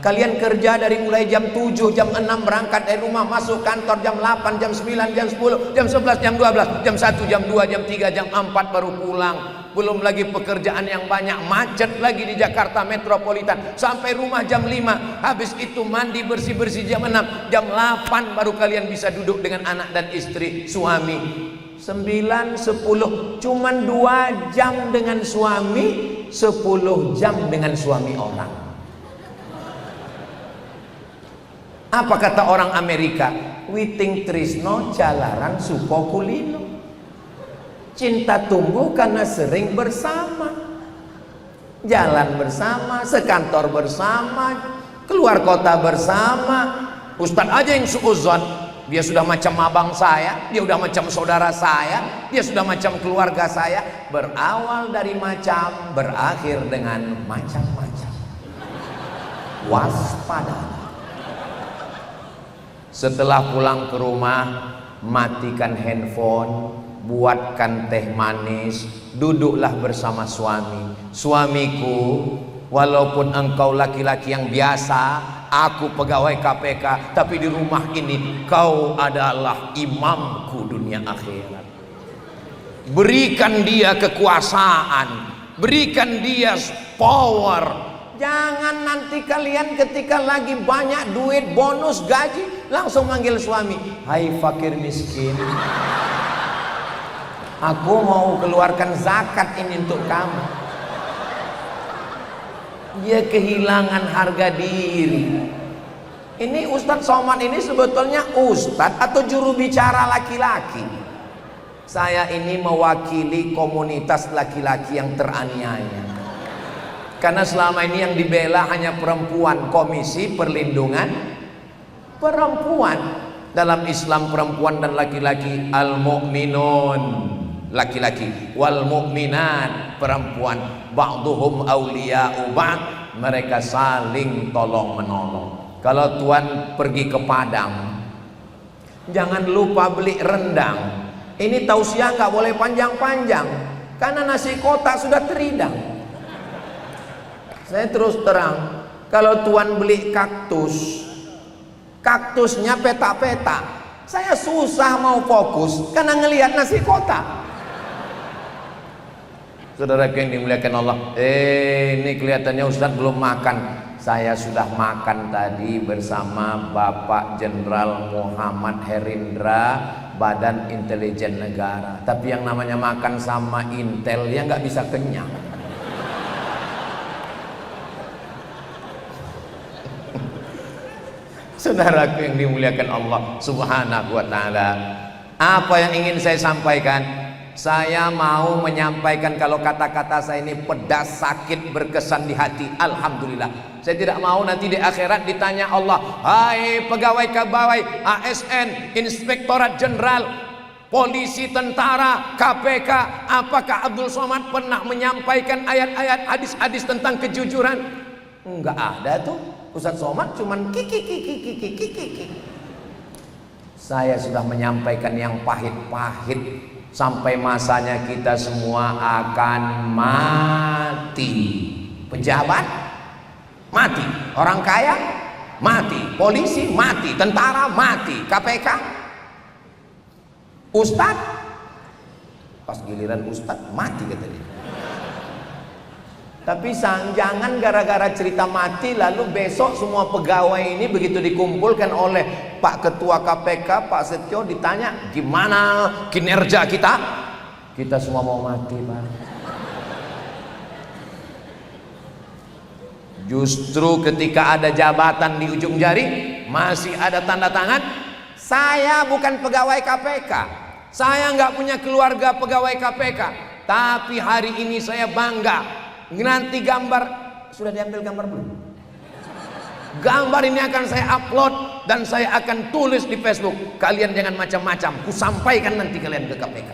S1: kalian kerja dari mulai jam 7, jam 6 berangkat dari rumah, masuk kantor jam 8, jam 9, jam 10, jam 11, jam 12, jam 1, jam 2, jam 3, jam 4 baru pulang. Belum lagi pekerjaan yang banyak, macet lagi di Jakarta metropolitan. Sampai rumah jam 5, habis itu mandi bersih-bersih jam 6, jam 8 baru kalian bisa duduk dengan anak dan istri, suami. 9, 10, cuman 2 jam dengan suami, 10 jam dengan suami orang. Apa kata orang Amerika? Witing trisno jalaran suko kulino. Cinta tumbuh karena sering bersama, jalan bersama, sekantor bersama, keluar kota bersama. Ustadz aja yang suuzon, dia sudah macam abang saya, dia sudah macam saudara saya, dia sudah macam keluarga saya. Berawal dari macam, berakhir dengan macam-macam. Waspada. Setelah pulang ke rumah, matikan handphone, buatkan teh manis, duduklah bersama suami. Suamiku, walaupun engkau laki-laki yang biasa, aku pegawai KPK, tapi di rumah ini kau adalah imamku dunia akhirat. Berikan dia kekuasaan, berikan dia power. Jangan nanti kalian ketika lagi banyak duit, bonus, gaji, langsung manggil suami, hai fakir miskin, aku mau keluarkan zakat ini untuk kamu. Dia kehilangan harga diri. Ini Ustadz Somad ini sebetulnya Ustadz atau juru bicara laki-laki? Saya ini mewakili komunitas laki-laki yang teraniaya. Karena selama ini yang dibela hanya perempuan. Komisi Perlindungan Perempuan. Dalam Islam perempuan dan laki-laki, al-mu'minun laki-laki, wal mu'minat perempuan, ba'duhum awliya'u ba'd, mereka saling tolong menolong. Kalau tuan pergi ke Padang, jangan lupa beli rendang. Ini tausiah nggak boleh panjang-panjang, karena nasi kotak sudah teridang. Saya terus terang, kalau tuan beli kaktus, kaktusnya peta-peta, saya susah mau fokus karena ngelihat nasi kotak. Saudara yang dimuliakan Allah, ini kelihatannya Ustadz belum makan. Saya sudah makan tadi bersama Bapak Jenderal Muhammad Herindra, Badan Intelijen Negara. Tapi yang namanya makan sama Intel ya nggak bisa kenyang. Saudaraku yang dimuliakan Allah Subhanahu wa ta'ala, apa yang ingin saya sampaikan? Saya mau menyampaikan, kalau kata-kata saya ini pedas, sakit, berkesan di hati, alhamdulillah. Saya tidak mau nanti di akhirat ditanya Allah, hai pegawai-pegawai ASN, Inspektorat Jenderal, polisi, tentara, KPK, apakah Abdul Somad pernah menyampaikan ayat-ayat, hadis-hadis tentang kejujuran? Enggak ada tuh. Ustadz Somad cuman kiki. Saya sudah menyampaikan yang pahit-pahit. Sampai masanya kita semua akan mati. Pejabat mati, orang kaya mati, polisi mati, tentara mati, KPK, ustadz, pas giliran ustadz mati kata dia. Tapi jangan gara-gara cerita mati lalu besok semua pegawai ini begitu dikumpulkan oleh Pak Ketua KPK, Pak Setio, ditanya gimana kinerja kita, kita semua mau mati, Pak. Justru ketika ada jabatan di ujung jari, masih ada tanda tangan, saya bukan pegawai KPK, saya nggak punya keluarga pegawai KPK, tapi hari ini saya bangga. Nanti gambar, sudah diambil gambar belum? Gambar ini akan saya upload dan saya akan tulis di Facebook. Kalian jangan macam-macam, ku sampaikan nanti kalian ke KPK.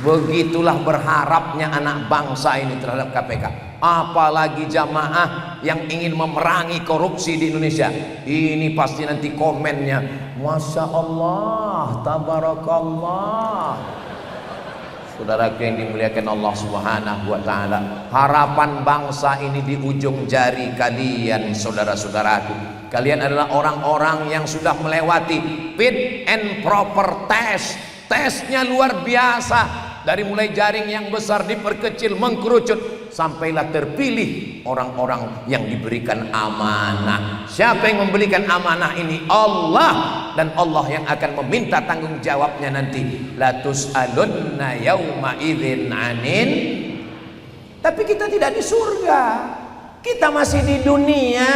S1: Begitulah berharapnya anak bangsa ini terhadap KPK. Apalagi jamaah yang ingin memerangi korupsi di Indonesia. Ini pasti nanti komennya, Masya Allah, Tabarakallah. Saudaraku yang dimuliakan Allah Subhanahu wa taala, harapan bangsa ini di ujung jari kalian, saudara-saudaraku. Kalian adalah orang-orang yang sudah melewati fit and proper test. Tesnya luar biasa. Dari mulai jaring yang besar diperkecil, mengkerucut, sampailah terpilih orang-orang yang diberikan amanah. Siapa yang memberikan amanah ini? Allah. Dan Allah yang akan meminta tanggung jawabnya nanti. La tus'alunna yauma idzin anin. Tapi kita tidak di surga, kita masih di dunia.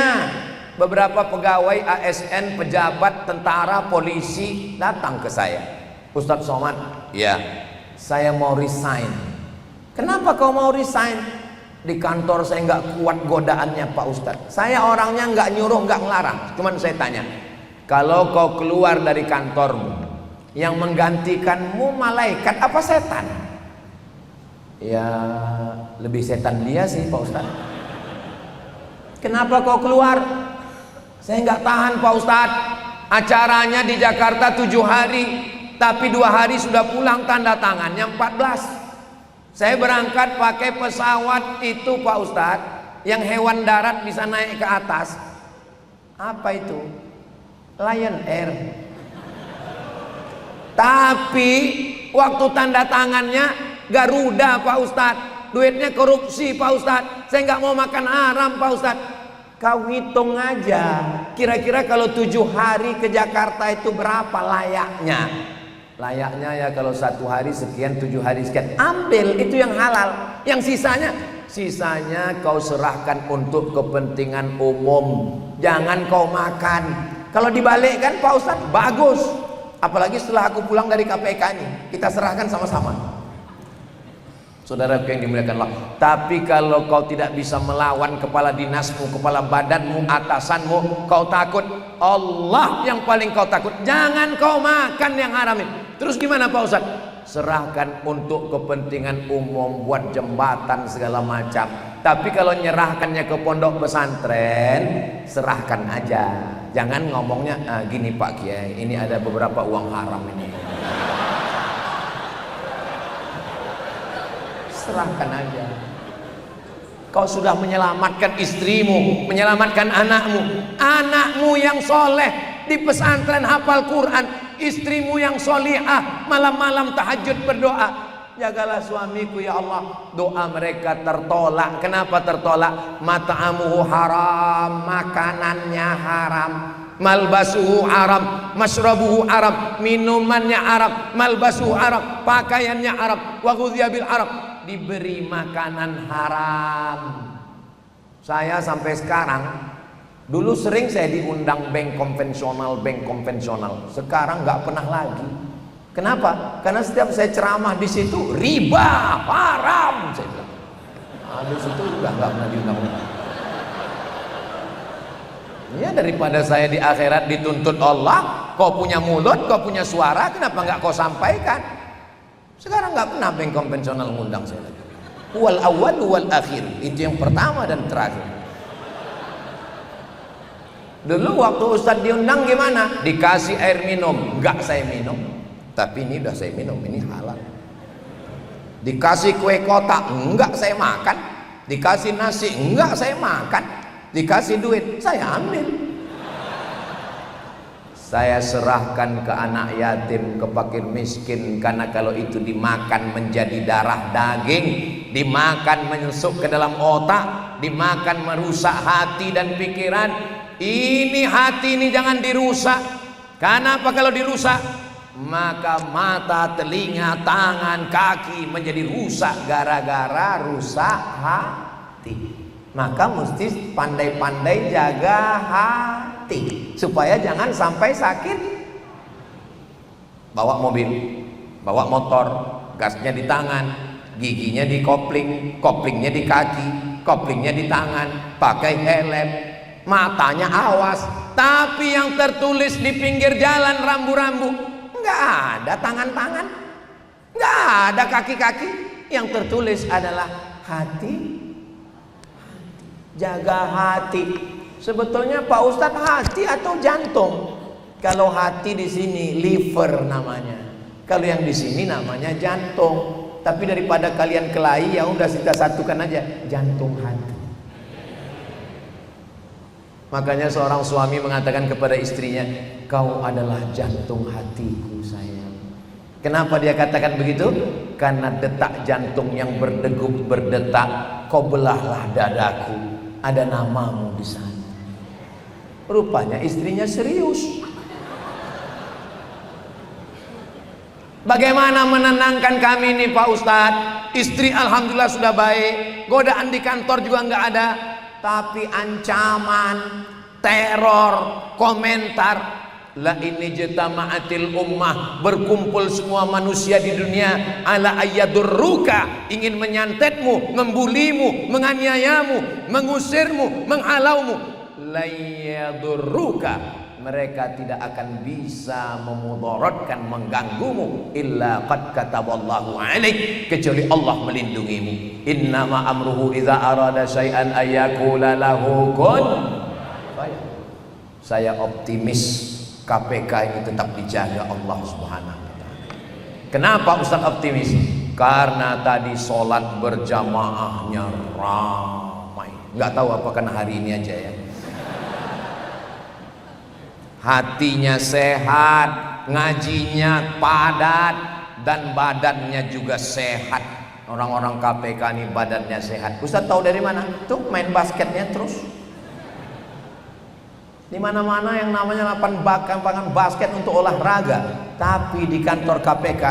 S1: Beberapa pegawai ASN, pejabat, tentara, polisi datang ke saya. Ustadz Somad, ya, saya mau resign. Kenapa kau mau resign? Di kantor saya nggak kuat godaannya Pak Ustadz. Saya orangnya nggak nyuruh, nggak ngelarang. Cuman saya tanya, kalau kau keluar dari kantormu, yang menggantikanmu malaikat apa setan? Ya, lebih setan dia sih Pak Ustadz. Kenapa kau keluar? Saya nggak tahan Pak Ustadz. Acaranya di Jakarta 7 hari, tapi 2 hari sudah pulang, tanda tangannya 14. Saya berangkat pakai pesawat itu Pak Ustadz, yang hewan darat bisa naik ke atas. Apa itu? Lion Air. Tapi waktu tanda tangannya Garuda Pak Ustadz. Duitnya korupsi Pak Ustadz. Saya nggak mau makan haram Pak Ustadz. Kau hitung aja, kira-kira kalau 7 hari ke Jakarta itu berapa layaknya? Layaknya ya kalau 1 hari sekian, 7 hari sekian. Ambil itu yang halal. Yang sisanya kau serahkan untuk kepentingan umum. Jangan kau makan. Kalau dibalikkan Pak Ustadz, bagus. Apalagi setelah aku pulang dari KPK ini, kita serahkan sama-sama. Saudaraku yang dimuliakan Allah. Tapi kalau kau tidak bisa melawan kepala dinasmu, kepala badanmu, atasanmu, kau takut, Allah yang paling kau takut. Jangan kau makan yang haram ini. Terus gimana Pak Ustadz? Serahkan untuk kepentingan umum, buat jembatan segala macam. Tapi kalau nyerahkannya ke pondok pesantren, serahkan aja. Jangan ngomongnya gini Pak Kiai, ini ada beberapa uang haram ini. Serahkan aja. Kau sudah menyelamatkan istrimu, menyelamatkan anakmu yang soleh di pesantren hafal Quran, istrimu yang solihah malam-malam tahajud berdoa. Jagalah suamiku ya Allah. Doa mereka tertolak. Kenapa tertolak? Mat'amuhu haram, makanannya haram, malbasuhu haram, masyrabuhu haram, minumannya haram, malbasuhu haram, pakaiannya haram, wa ghudhiya bil haram, diberi makanan haram. Saya sampai sekarang, dulu sering saya diundang bank konvensional, sekarang nggak pernah lagi. Kenapa? Karena setiap saya ceramah di situ riba haram, saya bilang. Di situ nggak pernah diundang. Ya, daripada saya di akhirat dituntut Allah, kau punya mulut, kau punya suara, kenapa nggak kau sampaikan? Sekarang nggak pernah bank konvensional ngundang saya lagi. Wal awal wal akhir, itu yang pertama dan terakhir. Dulu waktu Ustadz diundang gimana? Dikasih air minum, nggak saya minum. Tapi ini udah saya minum, ini halal. Dikasih kue kotak, enggak saya makan. Dikasih nasi, enggak saya makan. Dikasih duit, saya ambil. Saya serahkan ke anak yatim, ke fakir miskin, karena kalau itu dimakan menjadi darah daging, dimakan menyusup ke dalam otak, dimakan merusak hati dan pikiran. Ini hati ini jangan dirusak. Karena apa kalau dirusak? Maka mata, telinga, tangan, kaki menjadi rusak gara-gara rusak hati. Maka mesti pandai-pandai jaga hati supaya jangan sampai sakit. Bawa mobil, bawa motor, gasnya di tangan, giginya di kopling, koplingnya di kaki, koplingnya di tangan, pakai helm, matanya awas. Tapi yang tertulis di pinggir jalan rambu-rambu, nggak ada tangan-tangan, nggak ada kaki-kaki. Yang tertulis adalah hati. Jaga hati. Sebetulnya Pak Ustadz, hati atau jantung? Kalau hati di sini liver namanya. Kalau yang di sini namanya jantung. Tapi daripada kalian kelahi, ya udah kita satukan aja jantung hati. Makanya seorang suami mengatakan kepada istrinya, kau adalah jantung hatiku sayang. Kenapa dia katakan begitu? Karena detak jantung yang berdegup berdetak, kau belahlah dadaku, ada namamu di sana. Rupanya istrinya serius. Bagaimana menenangkan kami nih Pak Ustadz? Istri alhamdulillah sudah baik, godaan di kantor juga nggak ada, tapi ancaman, teror, komentar, la ini jatama'atil ummah, berkumpul semua manusia di dunia, ala ayyadurruka, ingin menyantetmu, membulimu, menganiayamu, mengusirmu, menghalaumu, la yadurruka, mereka tidak akan bisa memudaratkan, mengganggumu, illa qad kataballahu alaik, kecuali Allah melindungimu. Innama amruhu idza arada syai'an ayyaqula lahu kun fayakun. Saya optimis KPK ini tetap dijaga Allah Subhanahu wa taala. Kenapa Ustaz optimis? Karena tadi sholat berjamaahnya ramai. Nggak tahu apakah hari ini aja ya. Hatinya sehat, ngajinya padat, dan badannya juga sehat. Orang-orang KPK ini badannya sehat. Ustaz tahu dari mana? Tuh main basketnya terus. Di mana-mana yang namanya lapangan basket untuk olahraga, tapi di kantor KPK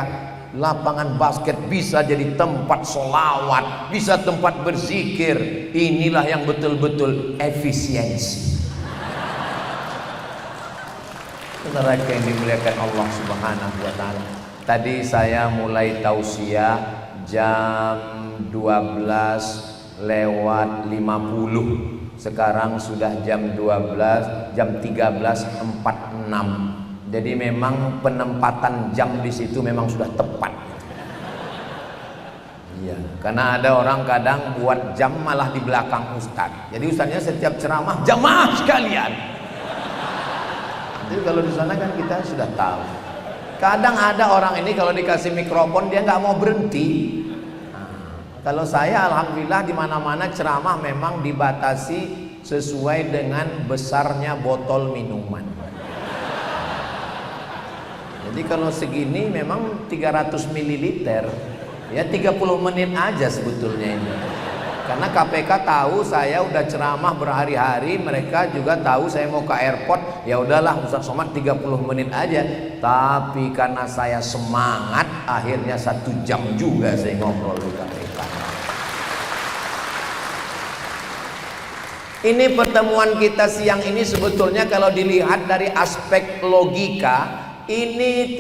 S1: lapangan basket bisa jadi tempat sholawat, bisa tempat berzikir. Inilah yang betul-betul efisiensi. Saudara yang dimuliakan Allah Subhanahu wa taala. Tadi saya mulai tausiah jam 12:50. Sekarang sudah jam 13:46. Jadi memang penempatan jam di situ memang sudah tepat. Iya, karena ada orang kadang buat jam malah di belakang ustaz. Jadi ustaznya setiap ceramah, jamaah sekalian. Jadi kalau di sana kan kita sudah tahu. Kadang ada orang ini kalau dikasih mikrofon dia nggak mau berhenti. Kalau saya alhamdulillah di mana-mana ceramah memang dibatasi sesuai dengan besarnya botol minuman. Jadi kalau segini memang 300 ml, ya 30 menit aja sebetulnya ini. Karena KPK tahu saya udah ceramah berhari-hari, mereka juga tahu saya mau ke airport, ya udahlah Ustaz Somad 30 menit aja. Tapi karena saya semangat, akhirnya 1 jam juga saya ngobrol di KPK. Ini pertemuan kita siang ini sebetulnya kalau dilihat dari aspek logika, ini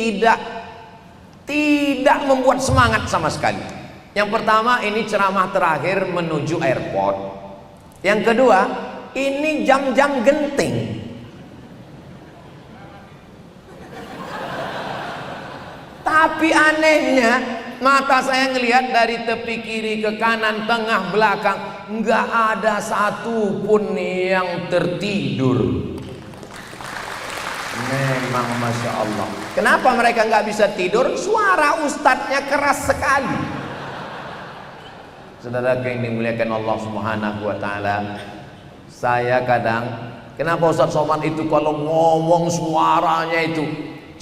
S1: tidak membuat semangat sama sekali. Yang pertama, ini ceramah terakhir menuju airport. Yang kedua, ini jam-jam genting. Tapi anehnya, mata saya ngelihat dari tepi kiri ke kanan, tengah, belakang, nggak ada satupun yang tertidur. Memang Masya Allah. Kenapa mereka nggak bisa tidur? Suara ustadznya keras sekali. Saudara yang dimuliakan Allah Subhanahu wa taala, saya kadang, kenapa Ustaz Somad itu kalau ngomong suaranya itu,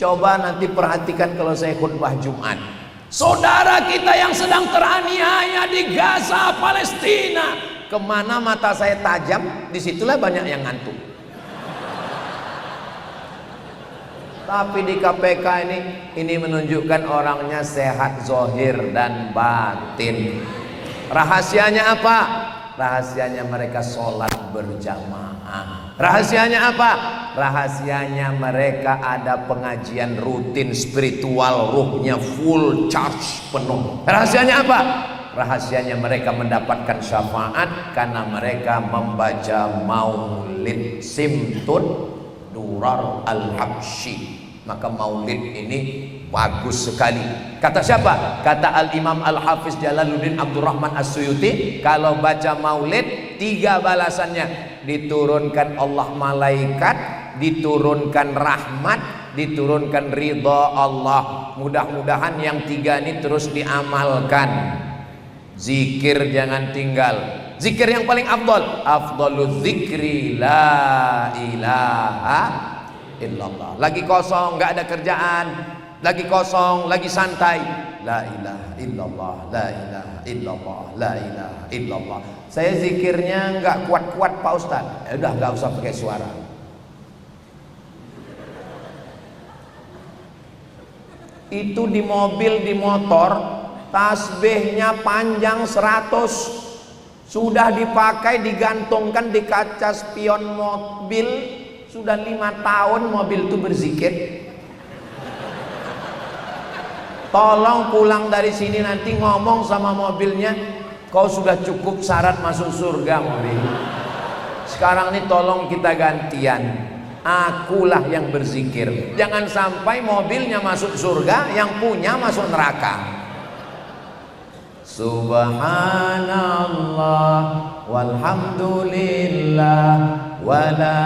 S1: coba nanti perhatikan kalau saya khutbah Jumat. Saudara kita yang sedang teraniaya di Gaza, Palestina, kemana mata saya tajam, disitulah banyak yang ngantuk. Tapi di KPK ini menunjukkan orangnya sehat zahir dan batin. Rahasianya apa? Rahasianya mereka sholat berjamaah. Rahasianya apa? Rahasianya mereka ada pengajian rutin spiritual, ruhnya full charge penuh. Rahasianya apa? Rahasianya mereka mendapatkan syafaat karena mereka membaca maulid Simtud Durar Al-Habsyi. Maka maulid ini bagus sekali. Kata siapa? Kata Al-Imam Al-Hafiz Jalaluddin Abdurrahman As-Suyuti, kalau baca maulid 3 balasannya: diturunkan Allah malaikat, diturunkan rahmat, diturunkan ridha Allah. Mudah-mudahan yang 3 ini terus diamalkan. Zikir jangan tinggal. Zikir yang paling afdalul zikri la ilaha illallah. Lagi kosong, nggak ada kerjaan, lagi kosong, lagi santai, la ilaha illallah, la ilaha illallah, la ilaha illallah. Saya zikirnya nggak kuat-kuat Pak Ustaz. Ya udah, nggak usah pakai suara. Itu di mobil, di motor, tasbihnya panjang 100, sudah dipakai, digantungkan di kaca spion mobil, sudah 5 tahun mobil itu berzikir. Tolong pulang dari sini nanti ngomong sama mobilnya, kau sudah cukup syarat masuk surga mobil. Sekarang ini tolong kita gantian, akulah yang berzikir. Jangan sampai mobilnya masuk surga, yang punya masuk neraka. Subhanallah walhamdulillah wala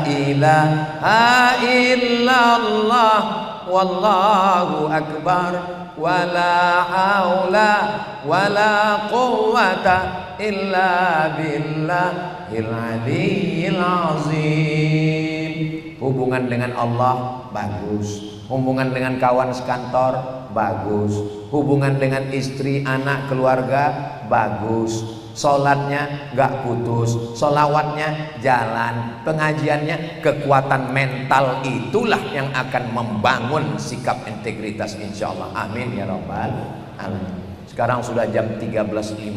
S1: ilaha illallah wallahu akbar wala haula wala quwwata illa billahil aliyyil azim. Hubungan dengan Allah bagus, hubungan dengan kawan sekantor bagus, hubungan dengan istri, anak, keluarga bagus, sholatnya gak putus, sholawatnya jalan, pengajiannya, kekuatan mental itulah yang akan membangun sikap integritas insyaallah. Amin ya rabbal alamin. Sekarang sudah jam 13.50,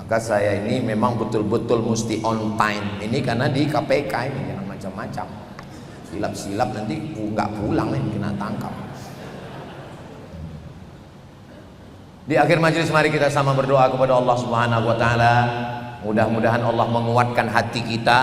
S1: maka saya ini memang betul-betul mesti on time ini karena di KPK ini, jangan macam-macam, silap-silap nanti nggak pulang nih, kena tangkap. Di akhir majelis mari kita sama berdoa kepada Allah Subhanahu wa taala. Mudah-mudahan Allah menguatkan hati kita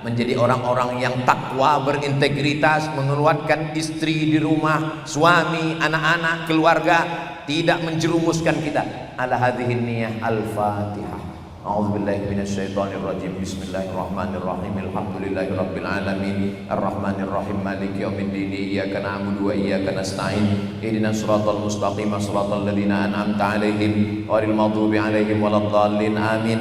S1: menjadi orang-orang yang takwa, berintegritas, menguatkan istri di rumah, suami, anak-anak, keluarga, tidak menjerumuskan kita. Ala hadhihi niyyah al-Fatihah. A'udzubillahi minasyaitonirrajim. Bismillahirrahmanirrahim. Alhamdulillahirabbil alamin. Arrahmanirrahim. Maliki yaumiddin. Iyyaka na'budu wa iyyaka nasta'in. Ihdinas siratal mustaqim. Shiratal ladzina an'amta 'alaihim ghairil maghdubi 'alaihim waladdallin. Amin.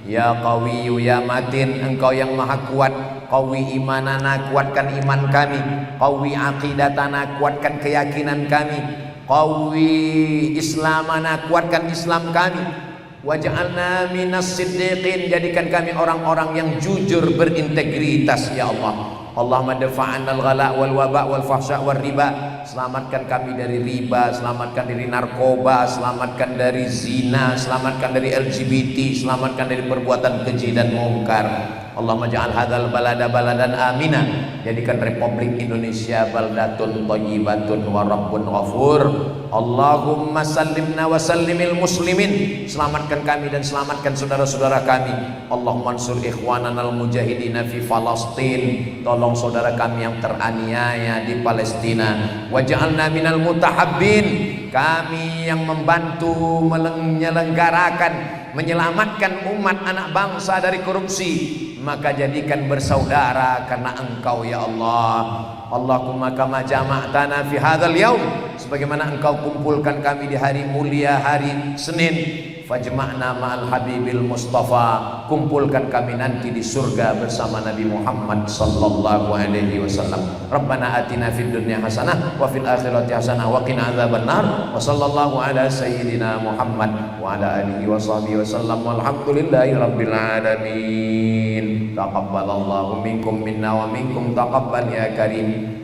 S1: Ya Qawiyyu ya Matin, Engkau yang maha kuat. Qawi imanana, kuatkan iman kami. Qawi aqidatana, kuatkan keyakinan kami. Qawi islamana, kuatkan Islam kami. Waj'alna minas siddiqin, jadikan kami orang-orang yang jujur, berintegritas ya Allah. Allahumma dafa'anal ghala wal waba wal fahsya wal riba. Selamatkan kami dari riba, selamatkan dari narkoba, selamatkan dari zina, selamatkan dari LGBT, selamatkan dari perbuatan keji dan mungkar. Allahumma ja'al hadzal balada baladan amina, jadikan Republik Indonesia baldatun thayyibatun wa rabbun ghafur. Allahumma sallimna wa sallimil muslimin, selamatkan kami dan selamatkan saudara-saudara kami. Allahumma ansur ikhwananal mujahidina fi Falastin, tolong saudara kami yang teraniaya di Palestina. Waj'alna minal mutahabbin, kami yang membantu menyelenggarakan, menyelamatkan umat anak bangsa dari korupsi. Maka jadikan bersaudara karena Engkau ya Allah. Allahumma kama jama'tana fi hadzal yaum, sebagaimana Engkau kumpulkan kami di hari mulia, hari Senin, fajma'na ma'al habibil mustafa, kumpulkan kami nanti di surga bersama Nabi Muhammad sallallahu alaihi wasallam. Rabbana atina fid dunya hasanah wa fil akhirati hasanah wa qina adzabannar. Wa sallallahu ala sayyidina Muhammad wa ala alihi wa sahbihi wasallam. Walhamdulillahi rabbil alamin. Taqabbalallahu minkum minna wa minkum taqabbal ya karim.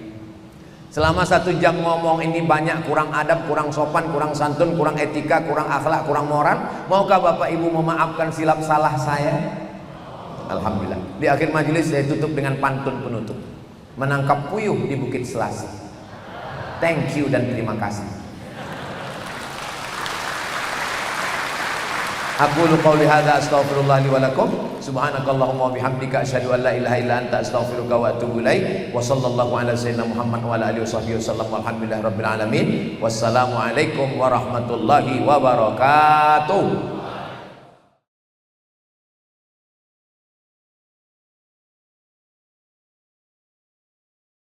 S1: Selama 1 jam ngomong ini banyak kurang adab, kurang sopan, kurang santun, kurang etika, kurang akhlak, kurang moral. Maukah Bapak Ibu memaafkan silap salah saya? Alhamdulillah. Di akhir majelis saya tutup dengan pantun penutup. Menangkap puyuh di Bukit Selasih. Thank you dan terima kasih. Aku qouli hadza astaghfirullah li wa lakum. Subhanakallahumma wa bihamdika asyhadu an la ilaha illa anta astaghfiruka wa atubu ilaik. Wa sallallahu ala sayyidina Muhammad wa ala alihi washabbihi wasallam. Walhamdulillahirabbil alamin. Wassalamu alaikum warahmatullahi wabarakatuh.